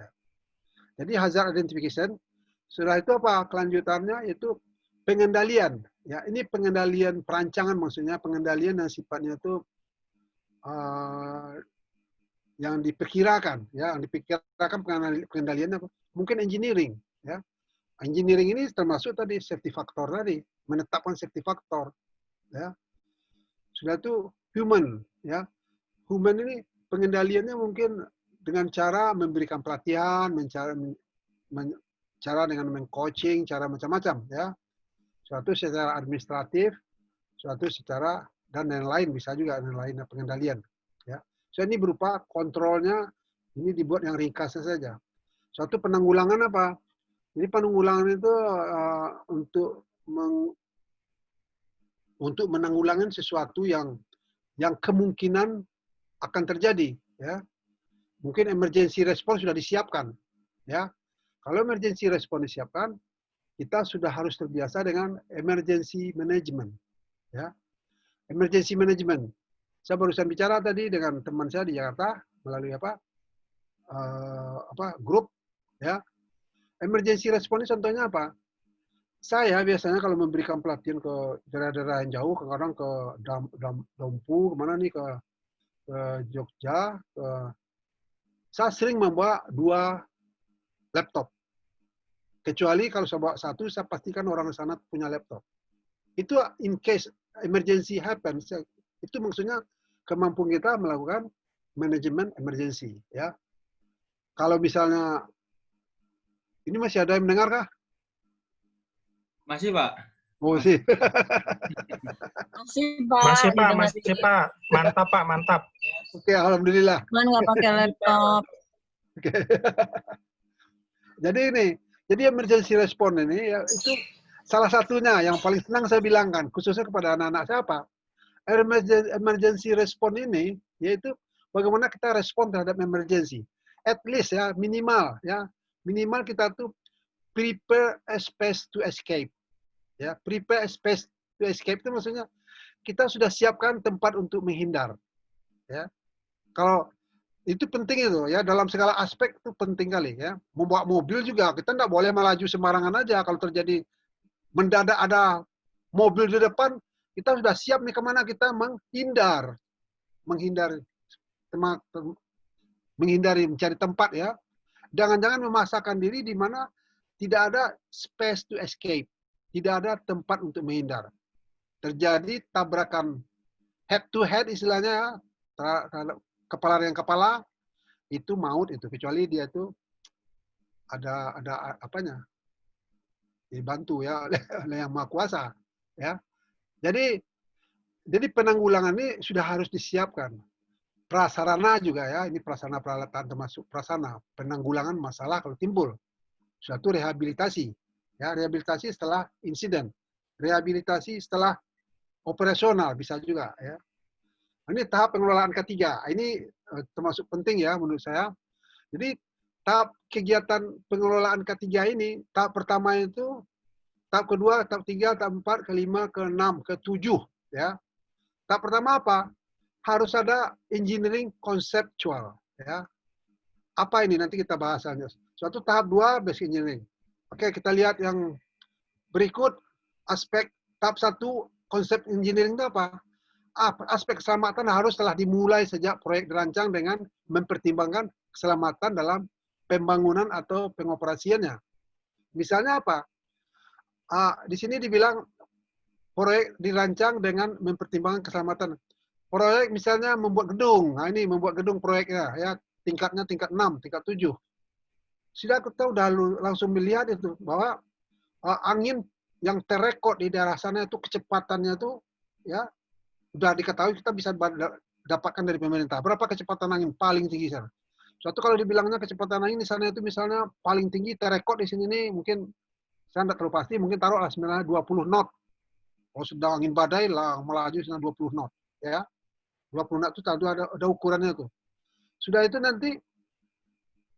Ya. Jadi hazard identification, setelah itu apa kelanjutannya itu pengendalian. Ya, ini pengendalian perancangan maksudnya pengendalian yang sifatnya itu yang diperkirakan, ya, yang dipikirkan pengendaliannya apa? Mungkin engineering, ya. Engineering ini termasuk tadi safety factor tadi, menetapkan safety factor, ya. Sudah itu human, ya. Human ini pengendaliannya mungkin dengan cara memberikan pelatihan, cara dengan meng-coaching, cara macam-macam, ya. Suatu secara administratif, suatu secara dan lain-lain bisa juga lain pengendalian, ya. So ini berupa kontrolnya ini dibuat yang ringkasnya saja. Suatu penanggulangan apa? Jadi penanggulangan itu untuk menanggulangi sesuatu yang kemungkinan akan terjadi, ya. Mungkin emergency response sudah disiapkan, ya. Kalau emergency response disiapkan, kita sudah harus terbiasa dengan emergency management, ya. Emergency management. Saya barusan bicara tadi dengan teman saya di Jakarta melalui grup, ya. Emergency response contohnya apa? Saya biasanya kalau memberikan pelatihan ke daerah-daerah yang jauh, kadang ke Dompu, kemana nih, ke Jogja, saya sering membawa 2 laptop. Kecuali kalau saya bawa 1, saya pastikan orang di sana punya laptop. Itu in case emergency happens, itu maksudnya kemampuan kita melakukan manajemen emergency, ya. Kalau misalnya ini masih ada yang mendengar kah? Masih, Pak. Oh, sih. Masih, Pak. Masih, Pak. Mantap, Pak. Mantap. Oke, alhamdulillah. Cuman nggak pakai laptop. Oke. Jadi emergency response ini ya, itu salah satunya yang paling senang saya bilangkan, khususnya kepada anak-anak saya apa? Emergency response ini yaitu bagaimana kita respon terhadap emergency. At least ya, minimal kita tuh prepare a space to escape. Ya, prepare a space to escape itu maksudnya kita sudah siapkan tempat untuk menghindar. Ya. Kalau itu penting itu ya, dalam segala aspek itu penting kali ya. Membawa mobil juga kita tidak boleh melaju sembarangan aja. Kalau terjadi mendadak ada mobil di depan, kita sudah siap nih kemana kita menghindari mencari tempat, ya. Jangan-jangan memaksakan diri di mana tidak ada space to escape, tidak ada tempat untuk menghindar. Terjadi tabrakan head to head istilahnya, kepala dengan kepala, itu maut itu, kecuali dia itu ada apanya, dibantu ya oleh Yang Maha Kuasa, ya. Jadi penanggulangan ini sudah harus disiapkan. Prasarana juga ya, ini prasarana peralatan termasuk prasarana penanggulangan masalah kalau timbul. Suatu rehabilitasi, ya, rehabilitasi setelah insiden, rehabilitasi setelah operasional bisa juga, ya. Ini tahap pengelolaan ketiga. Ini termasuk penting ya menurut saya. Jadi tahap kegiatan pengelolaan ketiga ini, tahap pertama itu, tahap kedua, tahap tiga, tahap empat, kelima, keenam, ketujuh, ya. Tahap pertama apa? Harus ada engineering konseptual, ya. Apa ini nanti kita bahasannya. Suatu tahap 2 basic engineering. Oke, kita lihat yang berikut aspek tahap 1 konsep engineering itu apa? Aspek keselamatan harus telah dimulai sejak proyek dirancang dengan mempertimbangkan keselamatan dalam pembangunan atau pengoperasiannya. Misalnya apa? Di sini dibilang proyek dirancang dengan mempertimbangkan keselamatan. Proyek misalnya membuat gedung. Nah, ini membuat gedung proyeknya, ya, tingkatnya tingkat 6, tingkat 7. Sudah kita udah langsung melihat itu bahwa angin yang terrekod di daerah sana itu kecepatannya itu, ya, udah diketahui, kita bisa dapatkan dari pemerintah. Berapa kecepatan angin paling tinggi sana? Suatu kalau dibilangnya kecepatan angin di sana itu misalnya paling tinggi terrekod di sini nih, mungkin saya tidak terlalu pasti, mungkin taruhlah 20 knot. Kalau sedang angin badai lah melaju dengan 20 knot, ya. 20 knot itu tadi ada ukurannya tuh. Sudah itu nanti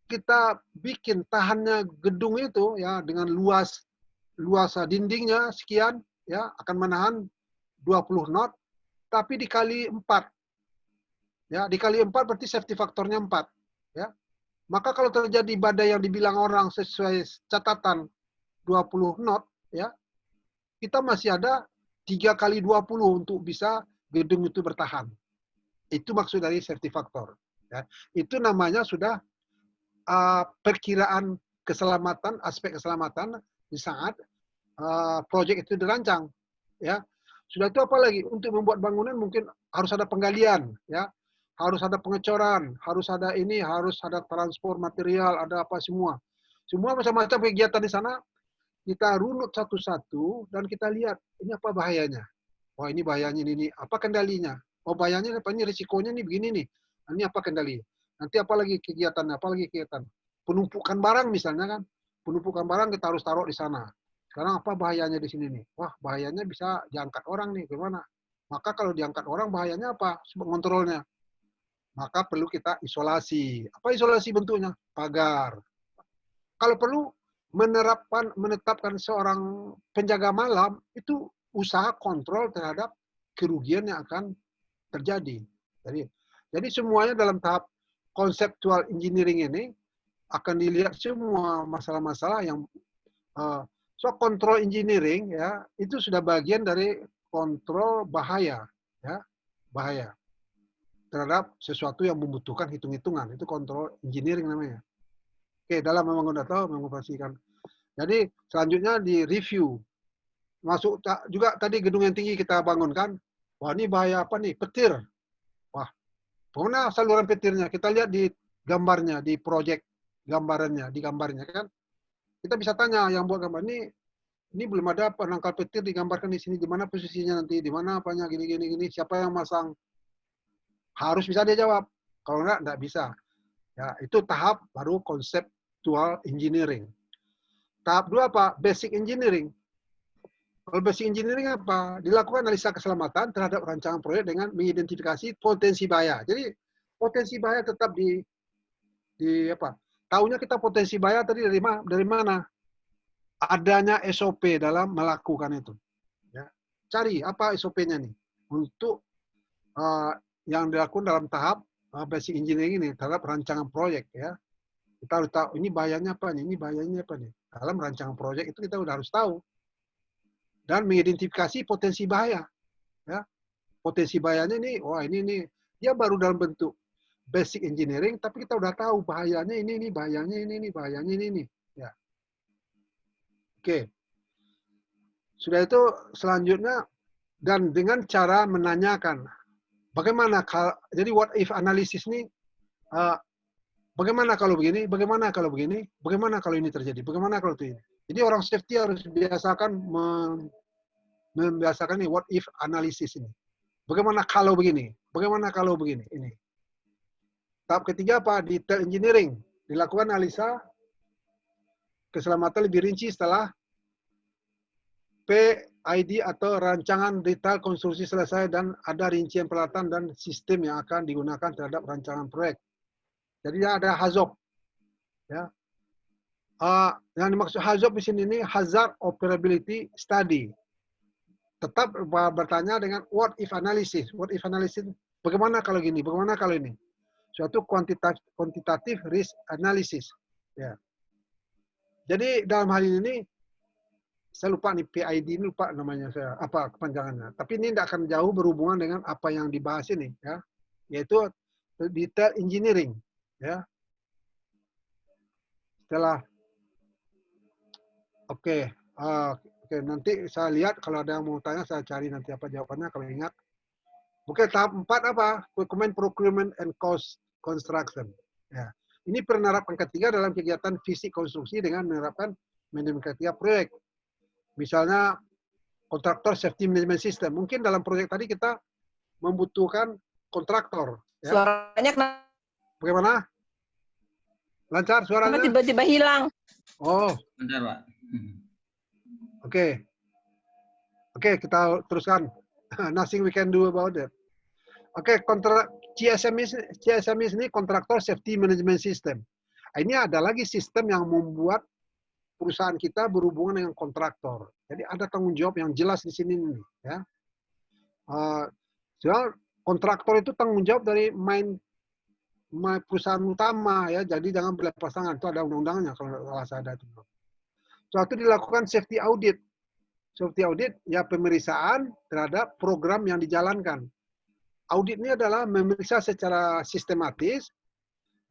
kita bikin tahannya gedung itu ya dengan luas dindingnya sekian ya akan menahan 20 knot tapi dikali 4. Ya, dikali 4 berarti safety faktornya 4, ya. Maka kalau terjadi badai yang dibilang orang sesuai catatan 20 knot ya, kita masih ada 3 kali 20 untuk bisa gedung itu bertahan. Itu maksud dari safety factor, ya. Itu namanya sudah perkiraan keselamatan, aspek keselamatan di saat proyek itu dirancang, ya. Sudah itu apa lagi? Untuk membuat bangunan mungkin harus ada penggalian, ya. Harus ada pengecoran, harus ada ini, harus ada transport material, ada apa semua. Semua macam-macam kegiatan di sana kita runut satu-satu dan kita lihat ini apa bahayanya. Wah, ini bahayanya ini, apa kendalinya? Oh, bahayanya apa, ini risikonya nih begini nih. Ini apa kendali? Nanti apalagi kegiatannya, apalagi kegiatan. Penumpukan barang misalnya kan. Penumpukan barang kita harus taruh di sana. Sekarang apa bahayanya di sini nih? Wah, bahayanya bisa diangkat orang nih, gimana? Maka kalau diangkat orang bahayanya apa? Mengontrolnya. Maka perlu kita isolasi. Apa isolasi bentuknya? Pagar. Kalau perlu menetapkan seorang penjaga malam, itu usaha kontrol terhadap kerugian yang akan terjadi. Jadi semuanya dalam tahap konseptual engineering ini akan dilihat semua masalah-masalah yang so kontrol engineering ya itu sudah bagian dari kontrol bahaya ya, bahaya terhadap sesuatu yang membutuhkan hitung-hitungan, itu kontrol engineering namanya. Oke, dalam membangun atau mengoperasikan. Jadi selanjutnya di review. Masuk juga tadi gedung yang tinggi kita bangunkan. Wah, ini bahaya apa nih? Petir. Wah, mana saluran petirnya? Kita lihat di gambarnya, di proyek gambarannya, di gambarnya kan. Kita bisa tanya yang buat gambar ini belum ada penangkal petir digambarkan di sini, di mana posisinya nanti, di mana apanya, gini, siapa yang masang. Harus bisa dia jawab. Kalau enggak bisa. Ya, itu tahap baru konseptual engineering. Tahap 2 apa? Basic engineering. Kalau basic engineering apa? Dilakukan analisa keselamatan terhadap rancangan proyek dengan mengidentifikasi potensi bahaya. Jadi potensi bahaya tetap di apa? Tahunya kita potensi bahaya tadi dari mana? Adanya SOP dalam melakukan itu. Ya. Cari apa SOP-nya nih untuk yang dilakukan dalam tahap basic engineering ini terhadap rancangan proyek ya. Kita harus tahu ini bahayanya apa nih, ini bahayanya apa nih. Dalam rancangan proyek itu kita udah harus tahu. Dan mengidentifikasi potensi bahaya. Ya. Potensi bahayanya ini, wah ini dia baru dalam bentuk basic engineering, tapi kita udah tahu bahayanya ini bahayanya ini bahayanya ini. Ya. Oke. Sudah itu selanjutnya dan dengan cara menanyakan bagaimana kalau jadi what if analysis ini bagaimana kalau begini, bagaimana kalau begini, bagaimana kalau ini terjadi, bagaimana kalau itu ini. Jadi orang safety harus biasakan membiasakan ini what if analysis ini. Bagaimana kalau begini, bagaimana kalau begini ini. Tahap ketiga apa? Detail engineering. Dilakukan analisa keselamatan lebih rinci setelah PID atau rancangan detail konstruksi selesai dan ada rincian peralatan dan sistem yang akan digunakan terhadap rancangan proyek. Jadi ada HAZOP. Ya. Yang dimaksud HAZOP di sini ini Hazard Operability Study. Tetap bertanya dengan what if analysis. What if analysis, bagaimana kalau gini, bagaimana kalau ini. Suatu quantitative risk analysis. Ya. Jadi dalam hal ini saya lupa nih PID ini lupa namanya saya apa kepanjangannya. Tapi ini tidak akan jauh berhubungan dengan apa yang dibahas ini ya, yaitu detail engineering ya. Setelah oke, nanti saya lihat kalau ada yang mau tanya saya cari nanti apa jawabannya kalau ingat. Oke, tahap 4 apa? Document procurement and cost construction. Ya. Ini penerapan ketiga dalam kegiatan fisik konstruksi dengan menerapkan manajemen ketiga proyek. Misalnya kontraktor safety management system. Mungkin dalam proyek tadi kita membutuhkan kontraktor. Ya. Suaranya kenapa Bagaimana? Lancar suaranya? tiba-tiba hilang? Oh. Bentar, Pak. Oke. Oke, kita teruskan. Nothing we can do about it. Oke, kontrak CSMS ini Contractor Safety Management System. Ini ada lagi sistem yang membuat perusahaan kita berhubungan dengan kontraktor. Jadi ada tanggung jawab yang jelas di sini nih, ya. Kontraktor itu tanggung jawab dari main perusahaan utama, ya. Jadi jangan berlepas tangan. Itu ada undang-undangnya kalau salah saya ada itu. Suatu dilakukan safety audit. Safety audit ya pemeriksaan terhadap program yang dijalankan. Audit ini adalah memeriksa secara sistematis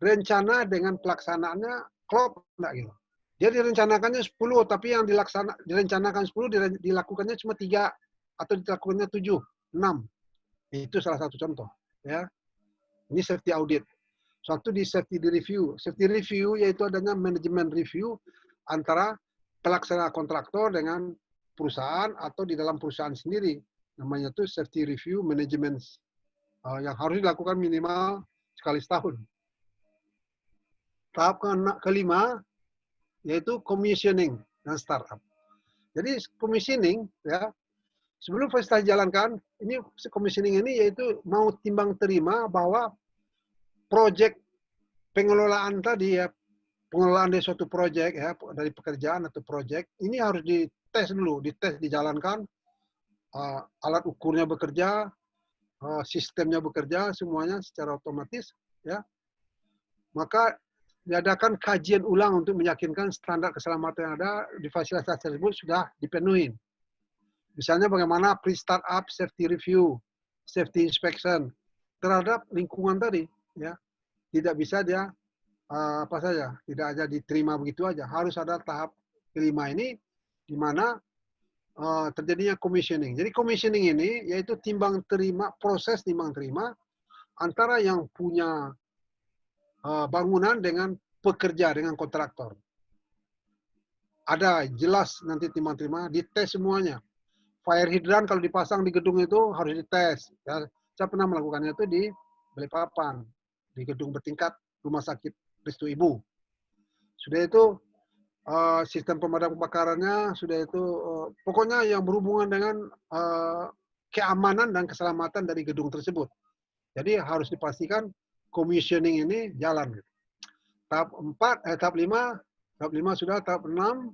rencana dengan pelaksanaannya klop enggak gitu. Dia direncanakannya 10, tapi yang direncanakan 10 dilakukannya cuma 3 atau dilakukannya 7, 6. Itu salah satu contoh, ya. Ini safety audit. Suatu di safety review. Safety review yaitu adanya manajemen review antara pelaksana kontraktor dengan perusahaan atau di dalam perusahaan sendiri. Namanya itu safety review management yang harus dilakukan minimal sekali setahun. Tahap kelima yaitu commissioning dan startup. Jadi commissioning, ya, sebelum fasilitas dijalankan, ini commissioning ini yaitu mau timbang terima bahwa proyek pengelolaan tadi, ya, pengelolaan dari suatu proyek, ya, dari pekerjaan atau proyek ini harus dites dulu, dijalankan, alat ukurnya bekerja, sistemnya bekerja, semuanya secara otomatis, ya. Maka diadakan kajian ulang untuk meyakinkan standar keselamatan yang ada di fasilitas tersebut sudah dipenuhi. Misalnya bagaimana pre-startup safety review, safety inspection terhadap lingkungan tadi, ya. Tidak bisa dia apa saja, tidak aja diterima begitu aja. Harus ada tahap kelima ini di mana terjadinya commissioning. Jadi commissioning ini yaitu proses timbang terima antara yang punya bangunan dengan pekerja, dengan kontraktor. Ada jelas nanti timbang terima, dites semuanya. Fire hydrant kalau dipasang di gedung itu harus dites. Ya, saya pernah melakukannya itu di Balikpapan, di gedung bertingkat Rumah Sakit Restu Ibu. Sudah itu sistem pemadam kebakarannya, sudah itu pokoknya yang berhubungan dengan keamanan dan keselamatan dari gedung tersebut. Jadi harus dipastikan commissioning ini jalan. Tahap 4, tahap 5 sudah, tahap 6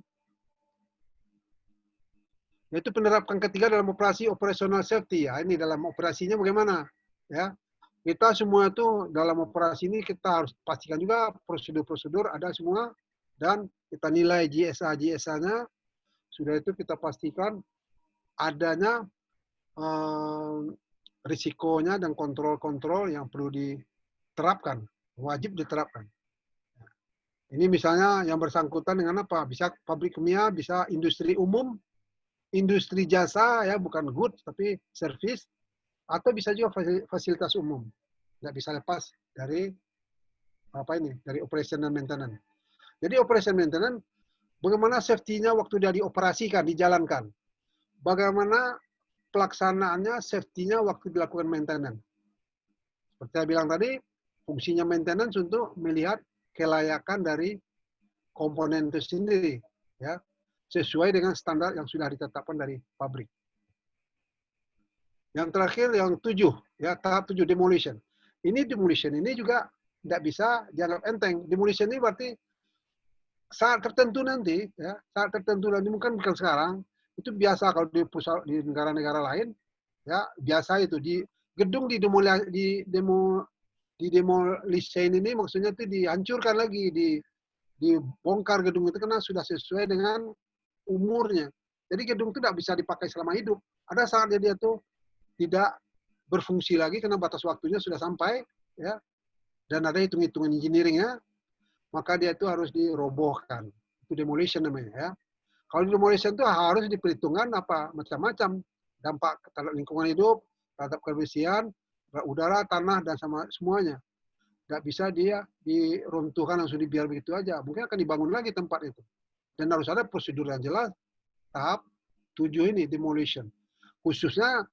yaitu penerapan ketiga dalam operasi operational safety. Ya, ini dalam operasinya bagaimana? Ya, kita semua itu dalam operasi ini kita harus pastikan juga prosedur-prosedur ada semua dan kita nilai GSA-nya. Sudah itu kita pastikan adanya risikonya dan kontrol-kontrol yang perlu diterapkan, wajib diterapkan. Ini misalnya yang bersangkutan dengan apa? Bisa pabrik kimia, bisa industri umum, industri jasa, ya, bukan goods tapi service, atau bisa juga fasilitas umum. Nggak bisa lepas dari dari operation dan maintenance. Jadi operation maintenance, bagaimana safety-nya waktu dia dioperasikan, dijalankan. Bagaimana pelaksanaannya, safety-nya waktu dilakukan maintenance. Seperti saya bilang tadi, fungsinya maintenance untuk melihat kelayakan dari komponen itu sendiri, ya, sesuai dengan standar yang sudah ditetapkan dari pabrik. Yang terakhir, yang 7, ya, tahap 7, demolition. Ini demolition ini juga tidak bisa dianggap enteng. Demolition ini berarti saat tertentu nanti, ya, saat tertentu nanti bukan sekarang, itu biasa kalau di negara-negara lain, ya, biasa itu di gedung demolition ini maksudnya itu dihancurkan lagi, dibongkar gedung itu karena sudah sesuai dengan umurnya. Jadi gedung itu tidak bisa dipakai selama hidup. Ada saatnya dia tuh tidak berfungsi lagi karena batas waktunya sudah sampai, ya, dan ada hitung-hitungan engineering-nya, maka dia itu harus dirobohkan. Itu demolition namanya, ya. Kalau demolition itu harus diperhitungkan apa macam-macam dampak terhadap lingkungan hidup, terhadap kebersihan, udara, tanah, dan sama semuanya. Nggak bisa dia diruntuhkan langsung dibiar begitu aja. Mungkin akan dibangun lagi tempat itu. Dan harus ada prosedur yang jelas. Tahap 7 ini, demolition. Khususnya,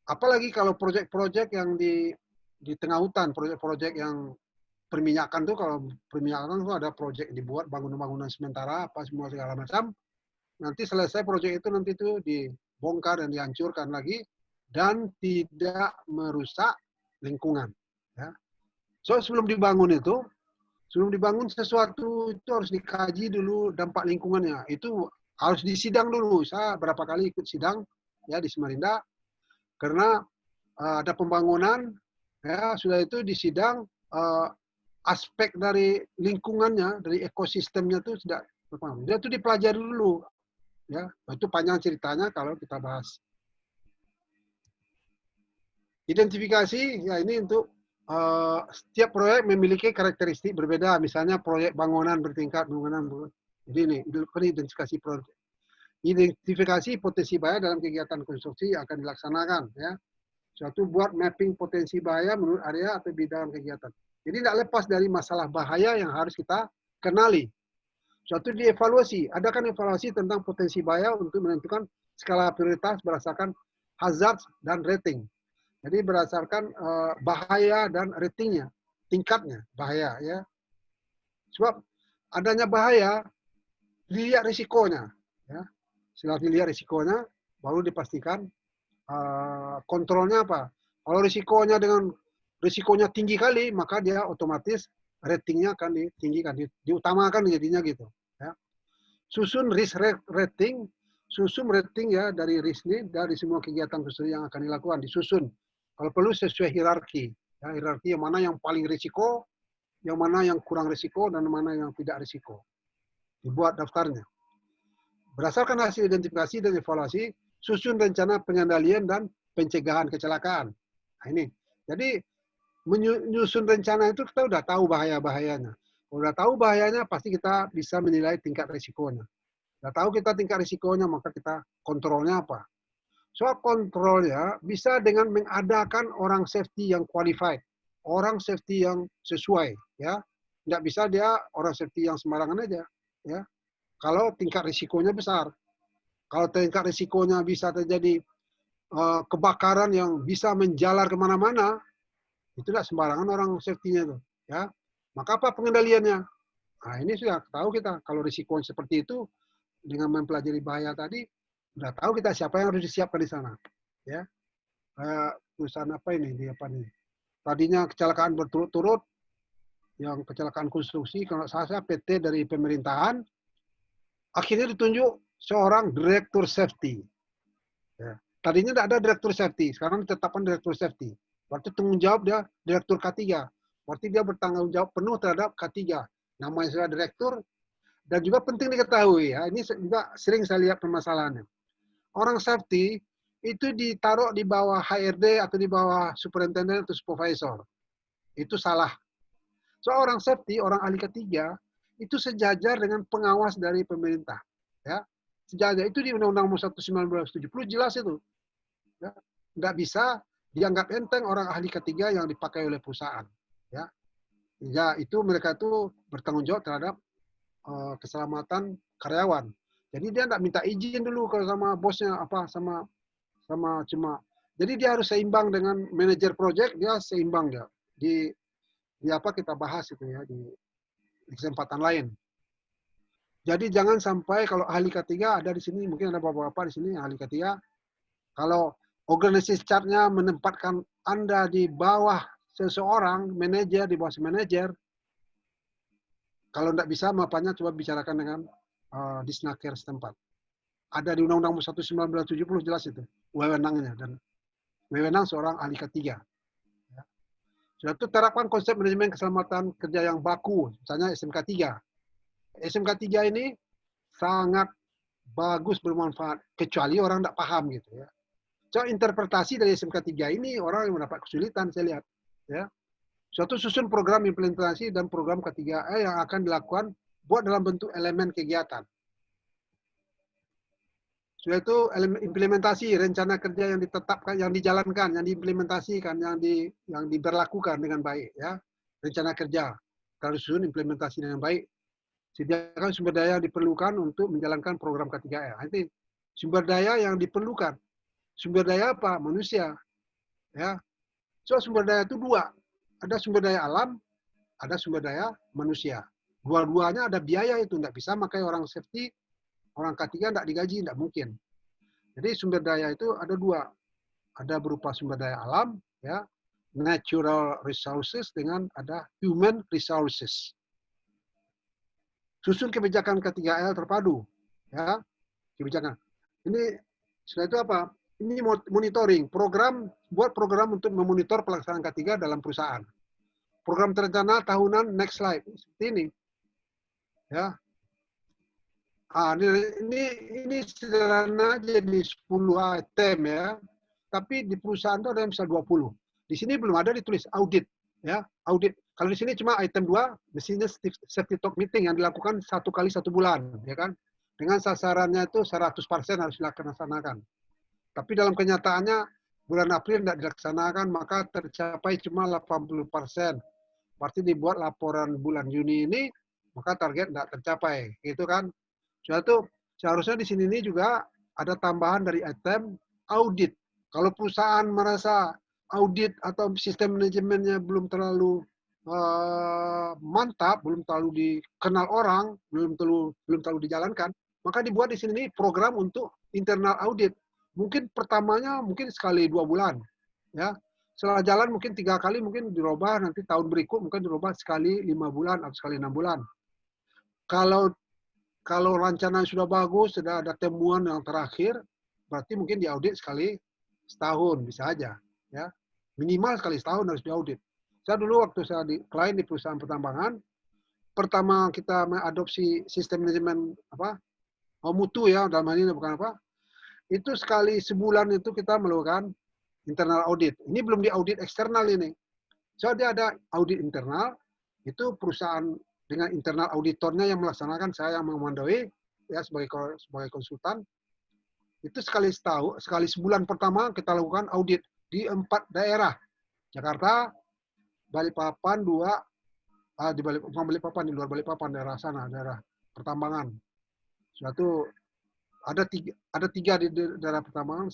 apalagi kalau proyek-proyek yang di tengah hutan, proyek-proyek yang perminyakan tuh, kalau perminyakan tuh ada proyek dibuat bangunan-bangunan sementara, apa semua segala macam. Nanti selesai proyek itu, nanti itu dibongkar dan dihancurkan lagi, dan tidak merusak lingkungan. Ya. So sebelum dibangun sesuatu itu harus dikaji dulu dampak lingkungannya. Itu harus disidang dulu. Saya berapa kali ikut sidang ya di Samarinda karena ada pembangunan, ya sudah itu disidang aspek dari lingkungannya, dari ekosistemnya itu tidak berpengaruh. Dia itu dipelajari dulu, ya. Itu panjang ceritanya kalau kita bahas. Identifikasi, ya ini untuk setiap proyek memiliki karakteristik berbeda. Misalnya proyek bangunan bertingkat, jadi ini identifikasi proyek. Identifikasi potensi bahaya dalam kegiatan konstruksi yang akan dilaksanakan. Ya. Suatu buat mapping potensi bahaya menurut area atau bidang kegiatan. Jadi tidak lepas dari masalah bahaya yang harus kita kenali. Suatu dievaluasi. Adakan evaluasi tentang potensi bahaya untuk menentukan skala prioritas berdasarkan hazard dan rating. Jadi berdasarkan bahaya dan ratingnya, tingkatnya bahaya. Ya. Sebab adanya bahaya, dilihat risikonya. Ya. Setelah dilihat risikonya, baru dipastikan kontrolnya apa. Kalau risikonya tinggi kali, maka dia otomatis ratingnya akan ditinggikan, diutamakan jadinya gitu. Ya. Susun risk rating, susun rating ya dari risk ini, dari semua kegiatan konstruksi yang akan dilakukan, disusun. Kalau perlu sesuai hierarki. Ya, hierarki yang mana yang paling risiko, yang mana yang kurang risiko, dan mana yang tidak risiko. Dibuat daftarnya. Berdasarkan hasil identifikasi dan evaluasi, susun rencana pengendalian dan pencegahan kecelakaan. Nah ini. Jadi menyusun rencana itu kita udah tahu bahaya-bahayanya. Udah tahu bahayanya, pasti kita bisa menilai tingkat risikonya. Udah tahu kita tingkat risikonya, maka kita kontrolnya apa. Soal kontrolnya bisa dengan mengadakan orang safety yang qualified, orang safety yang sesuai, ya. Tidak bisa dia orang safety yang sembarangan aja, ya. Kalau tingkat risikonya besar, kalau tingkat risikonya bisa terjadi kebakaran yang bisa menjalar kemana-mana, itu tidak sembarangan orang safety-nya itu, ya. Maka apa pengendaliannya? Nah ini sudah tahu kita kalau risiko seperti itu dengan mempelajari bahaya tadi. Udah tahu kita siapa yang harus disiapkan di sana, ya. Perusahaan apa ini? Tadinya kecelakaan berturut-turut, yang kecelakaan konstruksi, kalau saya PT dari pemerintahan, akhirnya ditunjuk seorang direktur safety. Ya. Tadinya tidak ada direktur safety, sekarang ditetapkan direktur safety. Berarti tanggung jawab dia direktur K3. Berarti dia bertanggung jawab penuh terhadap K3. Namanya sudah direktur, dan juga penting diketahui, ya. Ini juga sering saya lihat permasalahannya. Orang safety itu ditaruh di bawah HRD atau di bawah superintendent atau supervisor. Itu salah. So orang safety, orang ahli ketiga, itu sejajar dengan pengawas dari pemerintah. Ya. Sejajar itu di Undang-Undang 1970 jelas itu. Ya. Nggak bisa dianggap enteng orang ahli ketiga yang dipakai oleh perusahaan. Ya, ya itu mereka itu bertanggung jawab terhadap keselamatan karyawan. Jadi dia tidak minta izin dulu kalau sama bosnya apa sama cuma. Jadi dia harus seimbang dengan manajer proyek, dia seimbang dia. Di apa kita bahas itu ya di kesempatan lain. Jadi jangan sampai kalau ahli ketiga ada di sini, mungkin ada bapak-bapak di sini ahli ketiga. Kalau organisasi chart-nya menempatkan Anda di bawah seseorang, manajer, di bawah manajer, kalau tidak bisa, makanya coba bicarakan dengan Disnaker setempat. Ada di Undang-Undang 1970 jelas itu, wewenangnya, dan wewenang seorang ahli ketiga. Ya. Sudah itu terapkan konsep manajemen keselamatan kerja yang baku, misalnya SMK 3. SMK 3 ini sangat bagus, bermanfaat, kecuali orang tidak paham gitu ya. So, interpretasi dari SMK 3 ini orang yang mendapat kesulitan, saya lihat. Ya. Suatu susun program implementasi dan program K3E yang akan dilakukan buat dalam bentuk elemen kegiatan. Sudah itu implementasi rencana kerja yang ditetapkan, yang dijalankan, yang diimplementasikan, yang diberlakukan dengan baik. Ya. Rencana kerja harus susun implementasi dengan baik. Sediakan sumber daya yang diperlukan untuk menjalankan program K3E. Nanti sumber daya yang diperlukan. Sumber daya apa? Manusia. Ya. So sumber daya itu dua. Ada sumber daya alam, ada sumber daya manusia. Dua-duanya ada biaya itu. Tidak bisa makai orang safety, orang K3 tidak digaji, tidak mungkin. Jadi sumber daya itu ada dua. Ada berupa sumber daya alam, ya, natural resources dengan ada human resources. Susun kebijakan ke-3L terpadu, ya, kebijakan. Ini setelah itu apa? Ini monitoring, buat program untuk memonitor pelaksanaan K3 dalam perusahaan. Program terencana tahunan, next slide, seperti ini. Ya. Ini sederhana jadi 10 item ya. Tapi di perusahaan itu ada yang bisa 20. Di sini belum ada ditulis audit, ya, audit. Kalau di sini cuma item 2, mestinya safety talk meeting yang dilakukan 1 kali 1 bulan, ya kan? Dengan sasarannya itu 100% harus dilaksanakan. Tapi dalam kenyataannya bulan April tidak dilaksanakan, maka tercapai cuma 80%. Berarti dibuat laporan bulan Juni ini, maka target tidak tercapai, gitu kan? Suatu seharusnya di sini ini juga ada tambahan dari item audit. Kalau perusahaan merasa audit atau sistem manajemennya belum terlalu mantap, belum terlalu dikenal orang, belum terlalu dijalankan, maka dibuat di sini program untuk internal audit. Mungkin pertamanya mungkin sekali 2 bulan, ya. Setelah jalan mungkin 3 kali, mungkin dirubah, nanti tahun berikut mungkin dirubah sekali 5 bulan atau sekali 6 bulan. Kalau rencana sudah bagus, sudah ada temuan yang terakhir, berarti mungkin diaudit sekali setahun bisa aja, ya. Minimal sekali setahun harus diaudit. Saya dulu waktu saya klien di perusahaan pertambangan, pertama kita mengadopsi sistem manajemen mutu, ya, dalam hal ini bukan apa, itu sekali sebulan itu kita melakukan internal audit. Ini belum diaudit eksternal ini. So dia ada audit internal, itu perusahaan dengan internal auditornya yang melaksanakan, saya yang memandoi, ya, sebagai konsultan. Itu sekali sebulan pertama kita lakukan audit di 4 daerah. Jakarta, Balikpapan 2, di Balikpapan, di luar Balikpapan, daerah sana, daerah pertambangan. Suatu ada 3 di daerah pertambangan,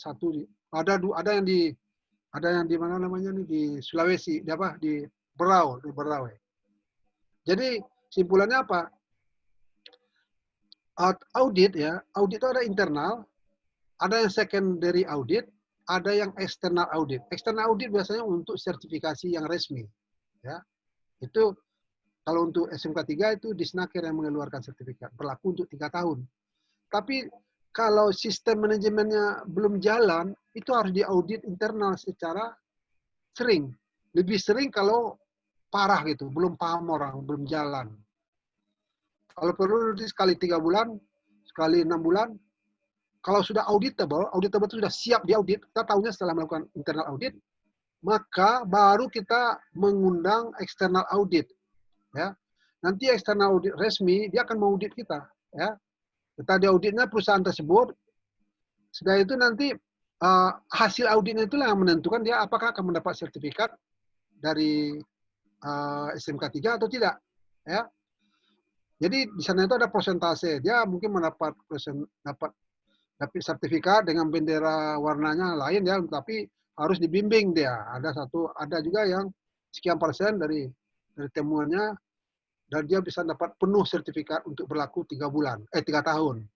ada yang di mana namanya nih, di Sulawesi, di Berau, Jadi simpulannya apa? Audit, ya, audit itu ada internal, ada yang secondary audit, ada yang external audit. External audit biasanya untuk sertifikasi yang resmi, ya. Itu kalau untuk SMK 3 itu Disnaker yang mengeluarkan sertifikat, berlaku untuk 3 tahun. Tapi kalau sistem manajemennya belum jalan, itu harus diaudit internal secara sering. Lebih sering kalau parah gitu, belum paham orang, belum jalan. Kalau perlu sekali 3 bulan, sekali 6 bulan. Kalau sudah auditable itu sudah siap diaudit, kita tahunya setelah melakukan internal audit, maka baru kita mengundang external audit, ya. Nanti external audit resmi dia akan mengaudit kita, ya. Kita diauditnya perusahaan tersebut, setelah itu nanti hasil auditnya itulah yang menentukan dia apakah akan mendapat sertifikat dari SMK 3 atau tidak, ya. Jadi di sana itu ada persentase, dia mungkin dapat sertifikat dengan bendera warnanya lain, ya, tapi harus dibimbing dia. Ada juga yang sekian persen dari temuannya, dan dia bisa dapat penuh sertifikat untuk berlaku 3 tahun.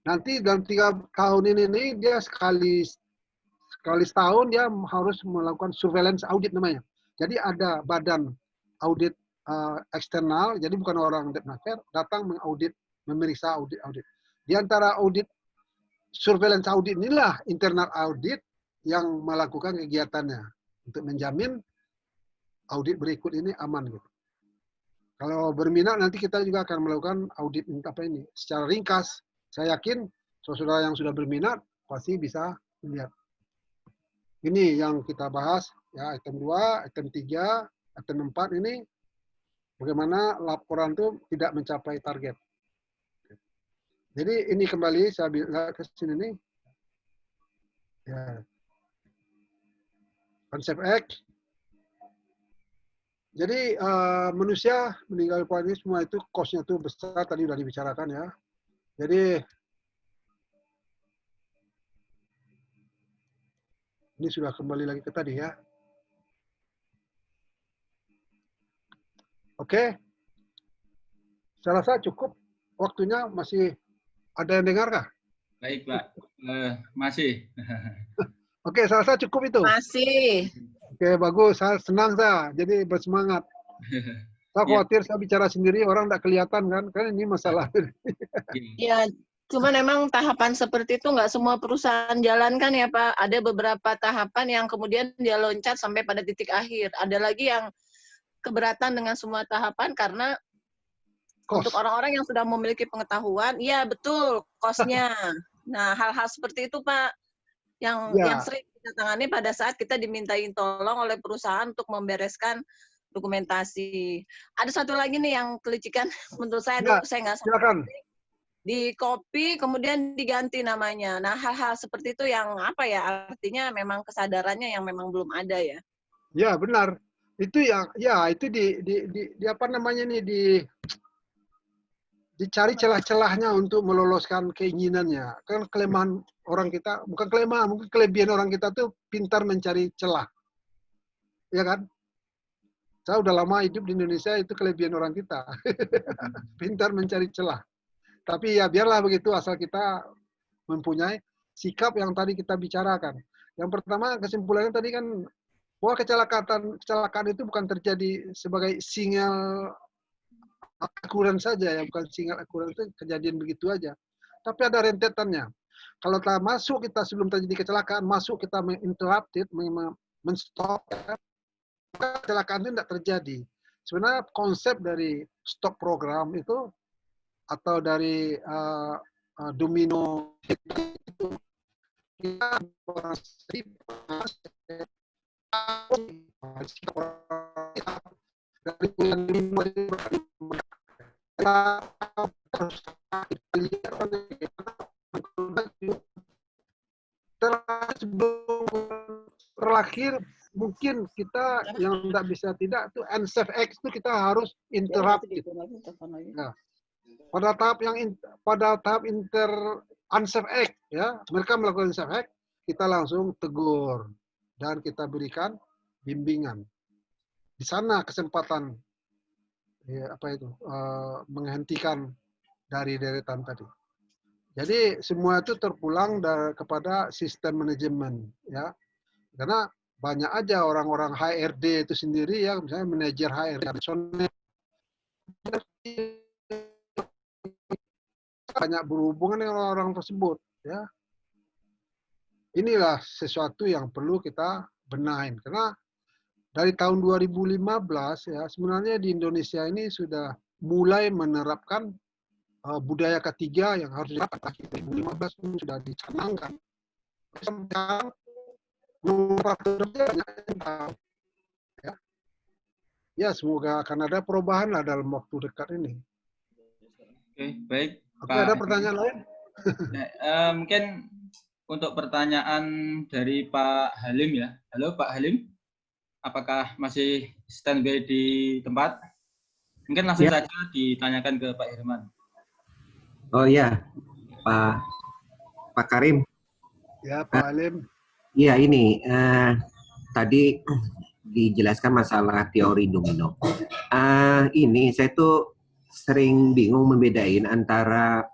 Nanti dalam 3 tahun ini dia sekali setahun dia harus melakukan surveillance audit namanya. Jadi ada badan audit eksternal, jadi bukan orang Disnaker, datang mengaudit, memeriksa audit. Di antara audit surveillance audit inilah internal audit yang melakukan kegiatannya untuk menjamin audit berikut ini aman gitu. Kalau berminat nanti kita juga akan melakukan audit ini secara ringkas. Saya yakin saudara yang sudah berminat pasti bisa melihat. Ini yang kita bahas, ya, item 2, item 3, item 4 ini bagaimana laporan itu tidak mencapai target. Jadi ini kembali saya bilang ke sini nih, ya, konsep X. Jadi manusia meninggal ini semua itu cost-nya itu besar, tadi sudah dibicarakan, ya. Jadi ini sudah kembali lagi ke tadi, ya. Oke. Saya rasa cukup waktunya. Masih ada yang dengar kah? Baik, Pak. Masih. Oke, saya rasa cukup itu. Masih. Oke, bagus. Saya senang saya. Jadi bersemangat. Saya Iya. khawatir saya bicara sendiri, orang tidak kelihatan kan. Kan ini masalah. Ya, cuman memang tahapan seperti itu nggak semua perusahaan jalankan ya Pak. Ada beberapa tahapan yang kemudian dia loncat sampai pada titik akhir. Ada lagi yang keberatan dengan semua tahapan karena untuk Kos. orang-orang yang sudah memiliki pengetahuan, iya betul, kosnya. Nah, hal-hal seperti itu Pak, yang Ya. sering kita tangani pada saat kita dimintain tolong oleh perusahaan untuk membereskan dokumentasi. Ada satu lagi nih yang kelicikan menurut saya, Ya, saya nggak silakan. di copy kemudian diganti namanya. Nah, hal-hal seperti itu yang apa ya? Artinya memang kesadarannya yang memang belum ada ya. Ya, benar. Itu yang ya itu di apa namanya nih dicari celah-celahnya untuk meloloskan keinginannya. Kan kelemahan orang kita, bukan kelemahan, mungkin kelebihan orang kita tuh pintar mencari celah. Ya kan? Saya udah lama hidup di Indonesia, itu kelebihan orang kita. Pintar mencari celah. Tapi ya biarlah begitu, asal kita mempunyai sikap yang tadi kita bicarakan. Yang pertama, kesimpulannya tadi kan, bahwa kecelakaan itu bukan terjadi sebagai single akuran saja, ya bukan single akuran itu kejadian begitu aja. Tapi ada rentetannya. Kalau kita masuk, kita sebelum terjadi kecelakaan, masuk kita menginterrupted, menstop, maka kecelakaan itu tidak terjadi. Sebenarnya konsep dari stop program itu atau dari domino itu kita dari bulan 5 sebelum terakhir mungkin kita yang tidak bisa tidak itu unsafe X itu kita harus interrupt. Nah, pada tahap unsafe X ya, mereka melakukan unsafe X, kita langsung tegur dan kita berikan bimbingan. Di sana kesempatan ya, menghentikan dari deretan tadi. Jadi semua itu terpulang kepada sistem manajemen ya. Karena banyak aja orang-orang HRD itu sendiri ya, misalnya manajer HRD banyak berhubungan dengan orang-orang tersebut ya. Inilah sesuatu yang perlu kita benahin karena dari tahun 2015 ya sebenarnya di Indonesia ini sudah mulai menerapkan budaya ketiga yang harus dilakukan. 2015 itu sudah dicanangkan. Sekarang ya. Ya, semoga akan ada perubahan lah dalam waktu dekat ini. Oke, baik. Oke, ada pertanyaan lain? Mungkin untuk pertanyaan dari Pak Halim ya. Halo Pak Halim, apakah masih standby di tempat? Mungkin langsung Ya. saja ditanyakan ke Pak Herman. Oh ya, Pak Karim. Ya, Pak Halim. Iya ini tadi dijelaskan masalah teori domino. Ini saya tuh sering bingung membedain antara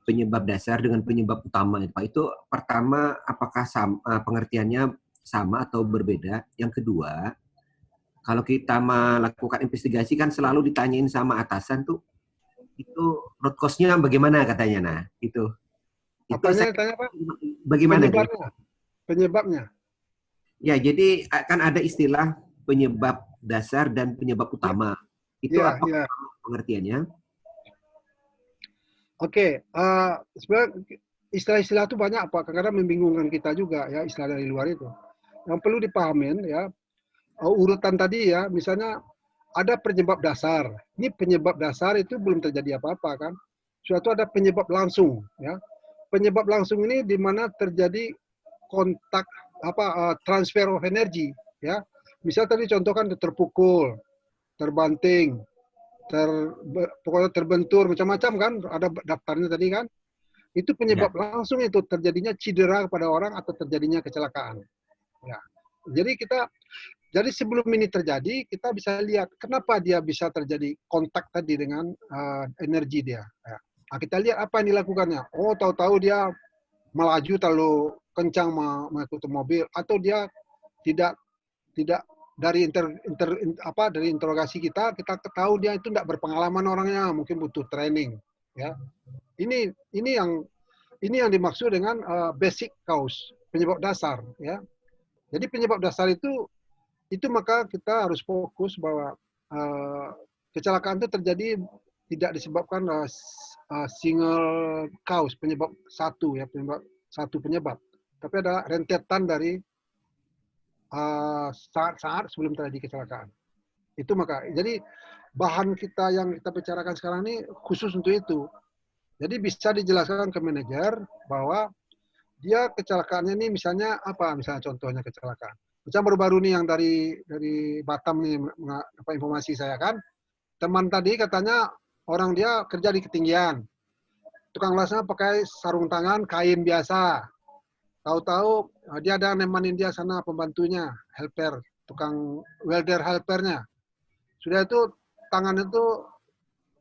penyebab dasar dengan penyebab utama. Pak, itu pertama apakah pengertiannya sama atau berbeda? Yang kedua, kalau kita melakukan investigasi kan selalu ditanyain sama atasan tuh, itu root cause-nya bagaimana katanya. Nah, itu Apanya tanya Pak? Bagaimana? Penyebabnya. Ya, jadi kan ada istilah penyebab dasar dan penyebab utama. Itu ya, apa ya. pengertiannya? Oke, sebenarnya istilah-istilah itu banyak Pak, kadang membingungkan kita juga ya istilah dari luar itu. Yang perlu dipahamin ya, urutan tadi ya, misalnya ada penyebab dasar. Ini penyebab dasar itu belum terjadi apa-apa kan. Suatu ada penyebab langsung ya. Penyebab langsung ini di mana terjadi kontak transfer of energy ya. Misal tadi contohkan terpukul, terbanting, pokoknya terbentur macam-macam kan, ada daftarnya tadi kan. Itu penyebab langsung itu terjadinya cedera kepada orang atau terjadinya kecelakaan. Ya. Jadi sebelum ini terjadi, kita bisa lihat kenapa dia bisa terjadi kontak tadi dengan energi dia. Ya. Nah, kita lihat apa yang dilakukannya. Oh, tahu-tahu dia melaju terlalu kencang mengikuti mobil, atau dia tidak dari dari interogasi kita tahu dia itu tidak berpengalaman orangnya, mungkin butuh training. Ya, ini yang dimaksud dengan basic cause, penyebab dasar. Ya, jadi penyebab dasar itu maka kita harus fokus bahwa kecelakaan itu terjadi tidak disebabkan single cause, penyebab satu ya, penyebab, tapi ada rentetan dari saat-saat sebelum terjadi kecelakaan. Itu maka, jadi bahan kita yang kita bicarakan sekarang ini khusus untuk itu. Jadi bisa dijelaskan ke manajer bahwa dia kecelakaannya ini misalnya apa, misalnya contohnya kecelakaan. Misalnya baru-baru nih yang dari Batam nih, apa informasi saya kan, teman tadi katanya orang dia kerja di ketinggian, tukang lasnya pakai sarung tangan kain biasa. Tahu-tahu dia ada nemanin dia sana pembantunya, helper, tukang welder helpernya. Sudah itu tangan itu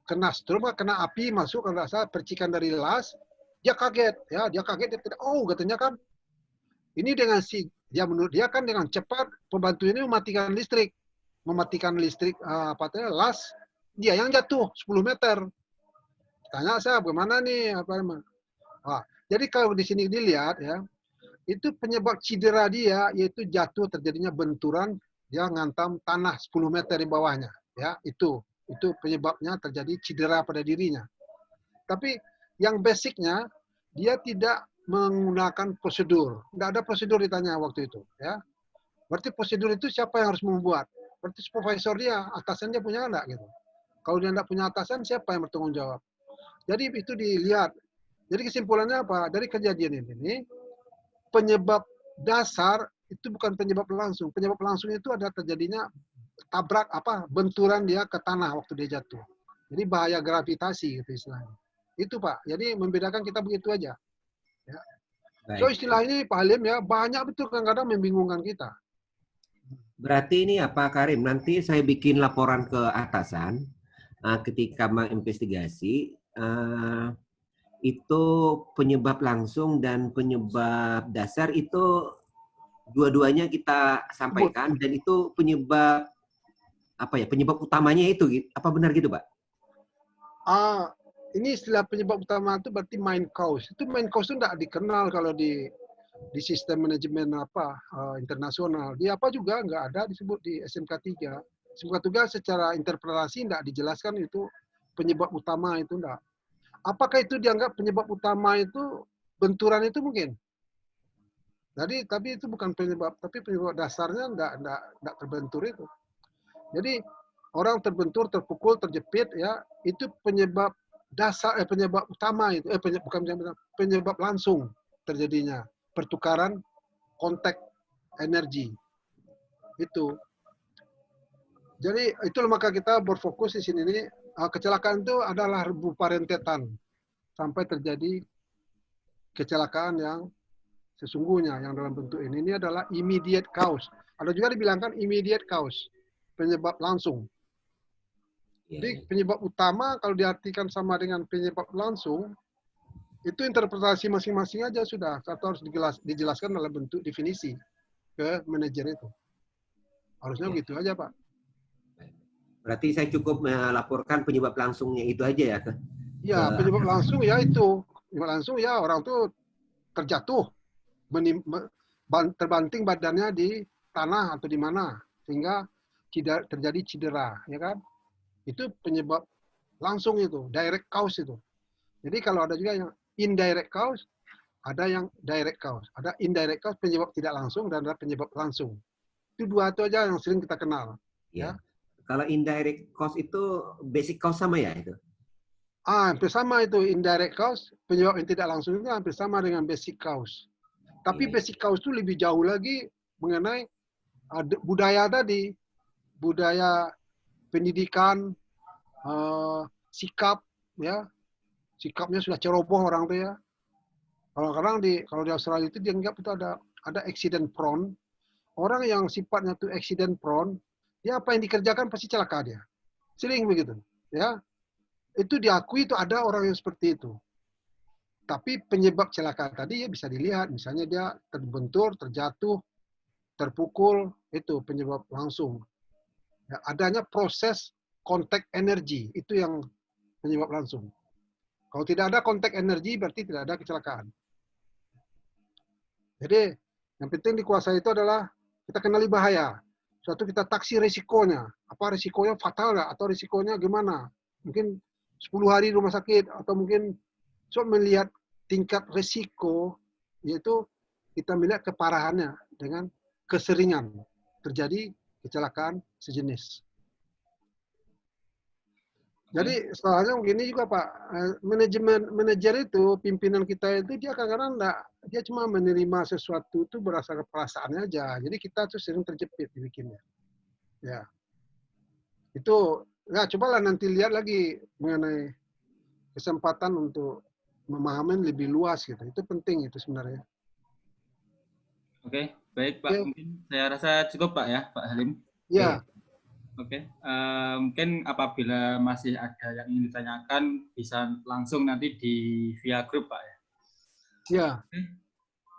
kena strom, kena api masuk, kalau saya percikan dari las, dia kaget, ya dia kaget, dia tidak, oh katanya kan, ini dengan dia menurut dia kan dengan cepat pembantu ini mematikan listrik las, dia yang jatuh 10 meter. Tanya saya bagaimana nih jadi kalau di sini dilihat ya, itu penyebab cedera dia yaitu jatuh terjadinya benturan, dia ngantam tanah 10 meter di bawahnya, ya itu penyebabnya terjadi cedera pada dirinya. Tapi yang basicnya dia tidak menggunakan prosedur, tidak ada prosedur ditanya waktu itu, ya. Berarti prosedur itu siapa yang harus membuat? Berarti supervisor dia, atasan dia punya enggak gitu. Kalau dia tidak punya atasan, siapa yang bertanggung jawab? Jadi itu dilihat. Jadi kesimpulannya apa? Dari kejadian ini, penyebab dasar itu bukan penyebab langsung. Penyebab langsung itu ada terjadinya benturan dia ke tanah waktu dia jatuh. Jadi bahaya gravitasi gitu istilahnya. Itu Pak. Jadi membedakan kita begitu aja. Ya. So istilah ini Pak Halim ya banyak betul kadang-kadang membingungkan kita. Berarti ini apa Karim? Nanti saya bikin laporan ke atasan ketika menginvestigasi itu penyebab langsung dan penyebab dasar itu dua-duanya kita sampaikan, dan itu penyebab penyebab utamanya itu apa benar gitu Pak? Ini istilah penyebab utama itu berarti main cause. Itu main cause itu tidak dikenal kalau di sistem manajemen internasional. Di apa juga nggak ada disebut di SMK 3. SMK 3 secara interpretasi tidak dijelaskan itu penyebab utama itu enggak. Apakah itu dianggap penyebab utama itu benturan itu mungkin? Jadi tapi itu bukan penyebab, tapi penyebab dasarnya enggak terbentur itu. Jadi orang terbentur, terpukul, terjepit ya, itu penyebab dasar penyebab utama itu penyebab langsung terjadinya pertukaran kontak energi. Itu. Jadi itulah maka kita berfokus di sini nih, kecelakaan itu adalah berupa rentetan sampai terjadi kecelakaan yang sesungguhnya yang dalam bentuk ini. Ini adalah immediate cause. Ada juga dibilangkan immediate cause, penyebab langsung. Jadi penyebab utama kalau diartikan sama dengan penyebab langsung, itu interpretasi masing-masing aja sudah. Satu harus dijelaskan dalam bentuk definisi ke manajer itu. Harusnya begitu aja Pak. Berarti saya cukup melaporkan penyebab langsungnya itu aja ya? Ya, penyebab langsung ya itu. Penyebab langsung ya orang itu terjatuh, terbanting badannya di tanah atau di mana, sehingga terjadi cedera, ya kan? Itu penyebab langsung itu, direct cause itu. Jadi kalau ada juga yang indirect cause, ada yang direct cause. Ada indirect cause, penyebab tidak langsung, dan ada penyebab langsung. Itu dua itu aja yang sering kita kenal. Ya. Kalau indirect cause itu basic cause sama ya itu? Hampir sama itu indirect cause, penyebab yang tidak langsung itu hampir sama dengan basic cause. Tapi basic cause itu lebih jauh lagi mengenai budaya tadi, budaya pendidikan, sikap, ya, sikapnya sudah ceroboh orang tuh ya. Kalau di Australia itu dianggap itu ada accident prone. Orang yang sifatnya tuh accident prone, dia apa yang dikerjakan pasti celaka dia. Sering begitu, ya. itu diakui itu ada orang yang seperti itu. Tapi penyebab kecelakaan tadi ya bisa dilihat, misalnya dia terbentur, terjatuh, terpukul, itu penyebab langsung. Ya, adanya proses kontak energi, itu yang penyebab langsung. Kalau tidak ada kontak energi, berarti tidak ada kecelakaan. Jadi, yang penting dikuasai itu adalah kita kenali bahaya. Suatu kita taksi risikonya. Apa risikonya fatal nggak? Atau risikonya gimana? Mungkin 10 hari rumah sakit, atau mungkin melihat tingkat risiko, yaitu kita melihat keparahannya dengan keseringan terjadi kecelakaan sejenis. Jadi soalnya begini juga Pak, manajer itu, pimpinan kita itu dia kadang-kadang enggak, dia cuma menerima sesuatu itu berdasarkan perasaannya aja. Jadi kita tuh sering terjepit dibikinnya. Ya. Itu, ya cobalah nanti lihat lagi mengenai kesempatan untuk memahami lebih luas gitu. Itu penting itu sebenarnya. Oke, baik Pak. Oke. Mungkin saya rasa cukup Pak ya, Pak Halim. Ya. Oke, mungkin apabila masih ada yang ingin ditanyakan, bisa langsung nanti di via grup Pak ya. Ya.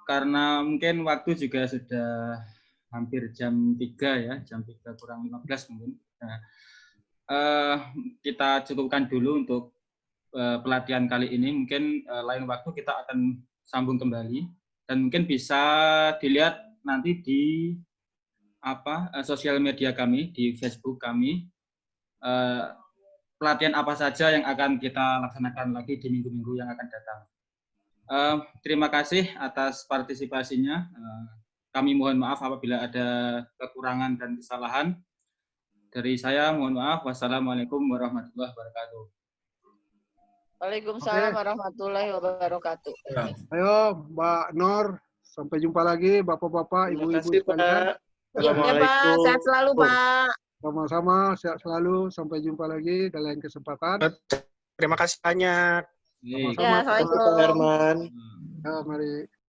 Karena mungkin waktu juga sudah hampir jam 3 ya, jam 3 kurang 15 mungkin. Nah, kita cukupkan dulu untuk pelatihan kali ini. Mungkin lain waktu kita akan sambung kembali dan mungkin bisa dilihat nanti di sosial media kami, di Facebook kami, pelatihan apa saja yang akan kita laksanakan lagi di minggu-minggu yang akan datang. Terima kasih atas partisipasinya. Kami mohon maaf apabila ada kekurangan dan kesalahan. Dari saya mohon maaf. Wassalamualaikum warahmatullahi wabarakatuh. Waalaikumsalam warahmatullahi wabarakatuh. Ayo Mbak Nor, sampai jumpa lagi Bapak-bapak, Ibu-ibu sekalian. Iya Pak, sehat selalu Pak. Sama-sama, sehat selalu. Sampai jumpa lagi dalam lain kesempatan. Terima kasih banyak. Baik. Sama-sama. Ya, assalamualaikum. Ya, mari.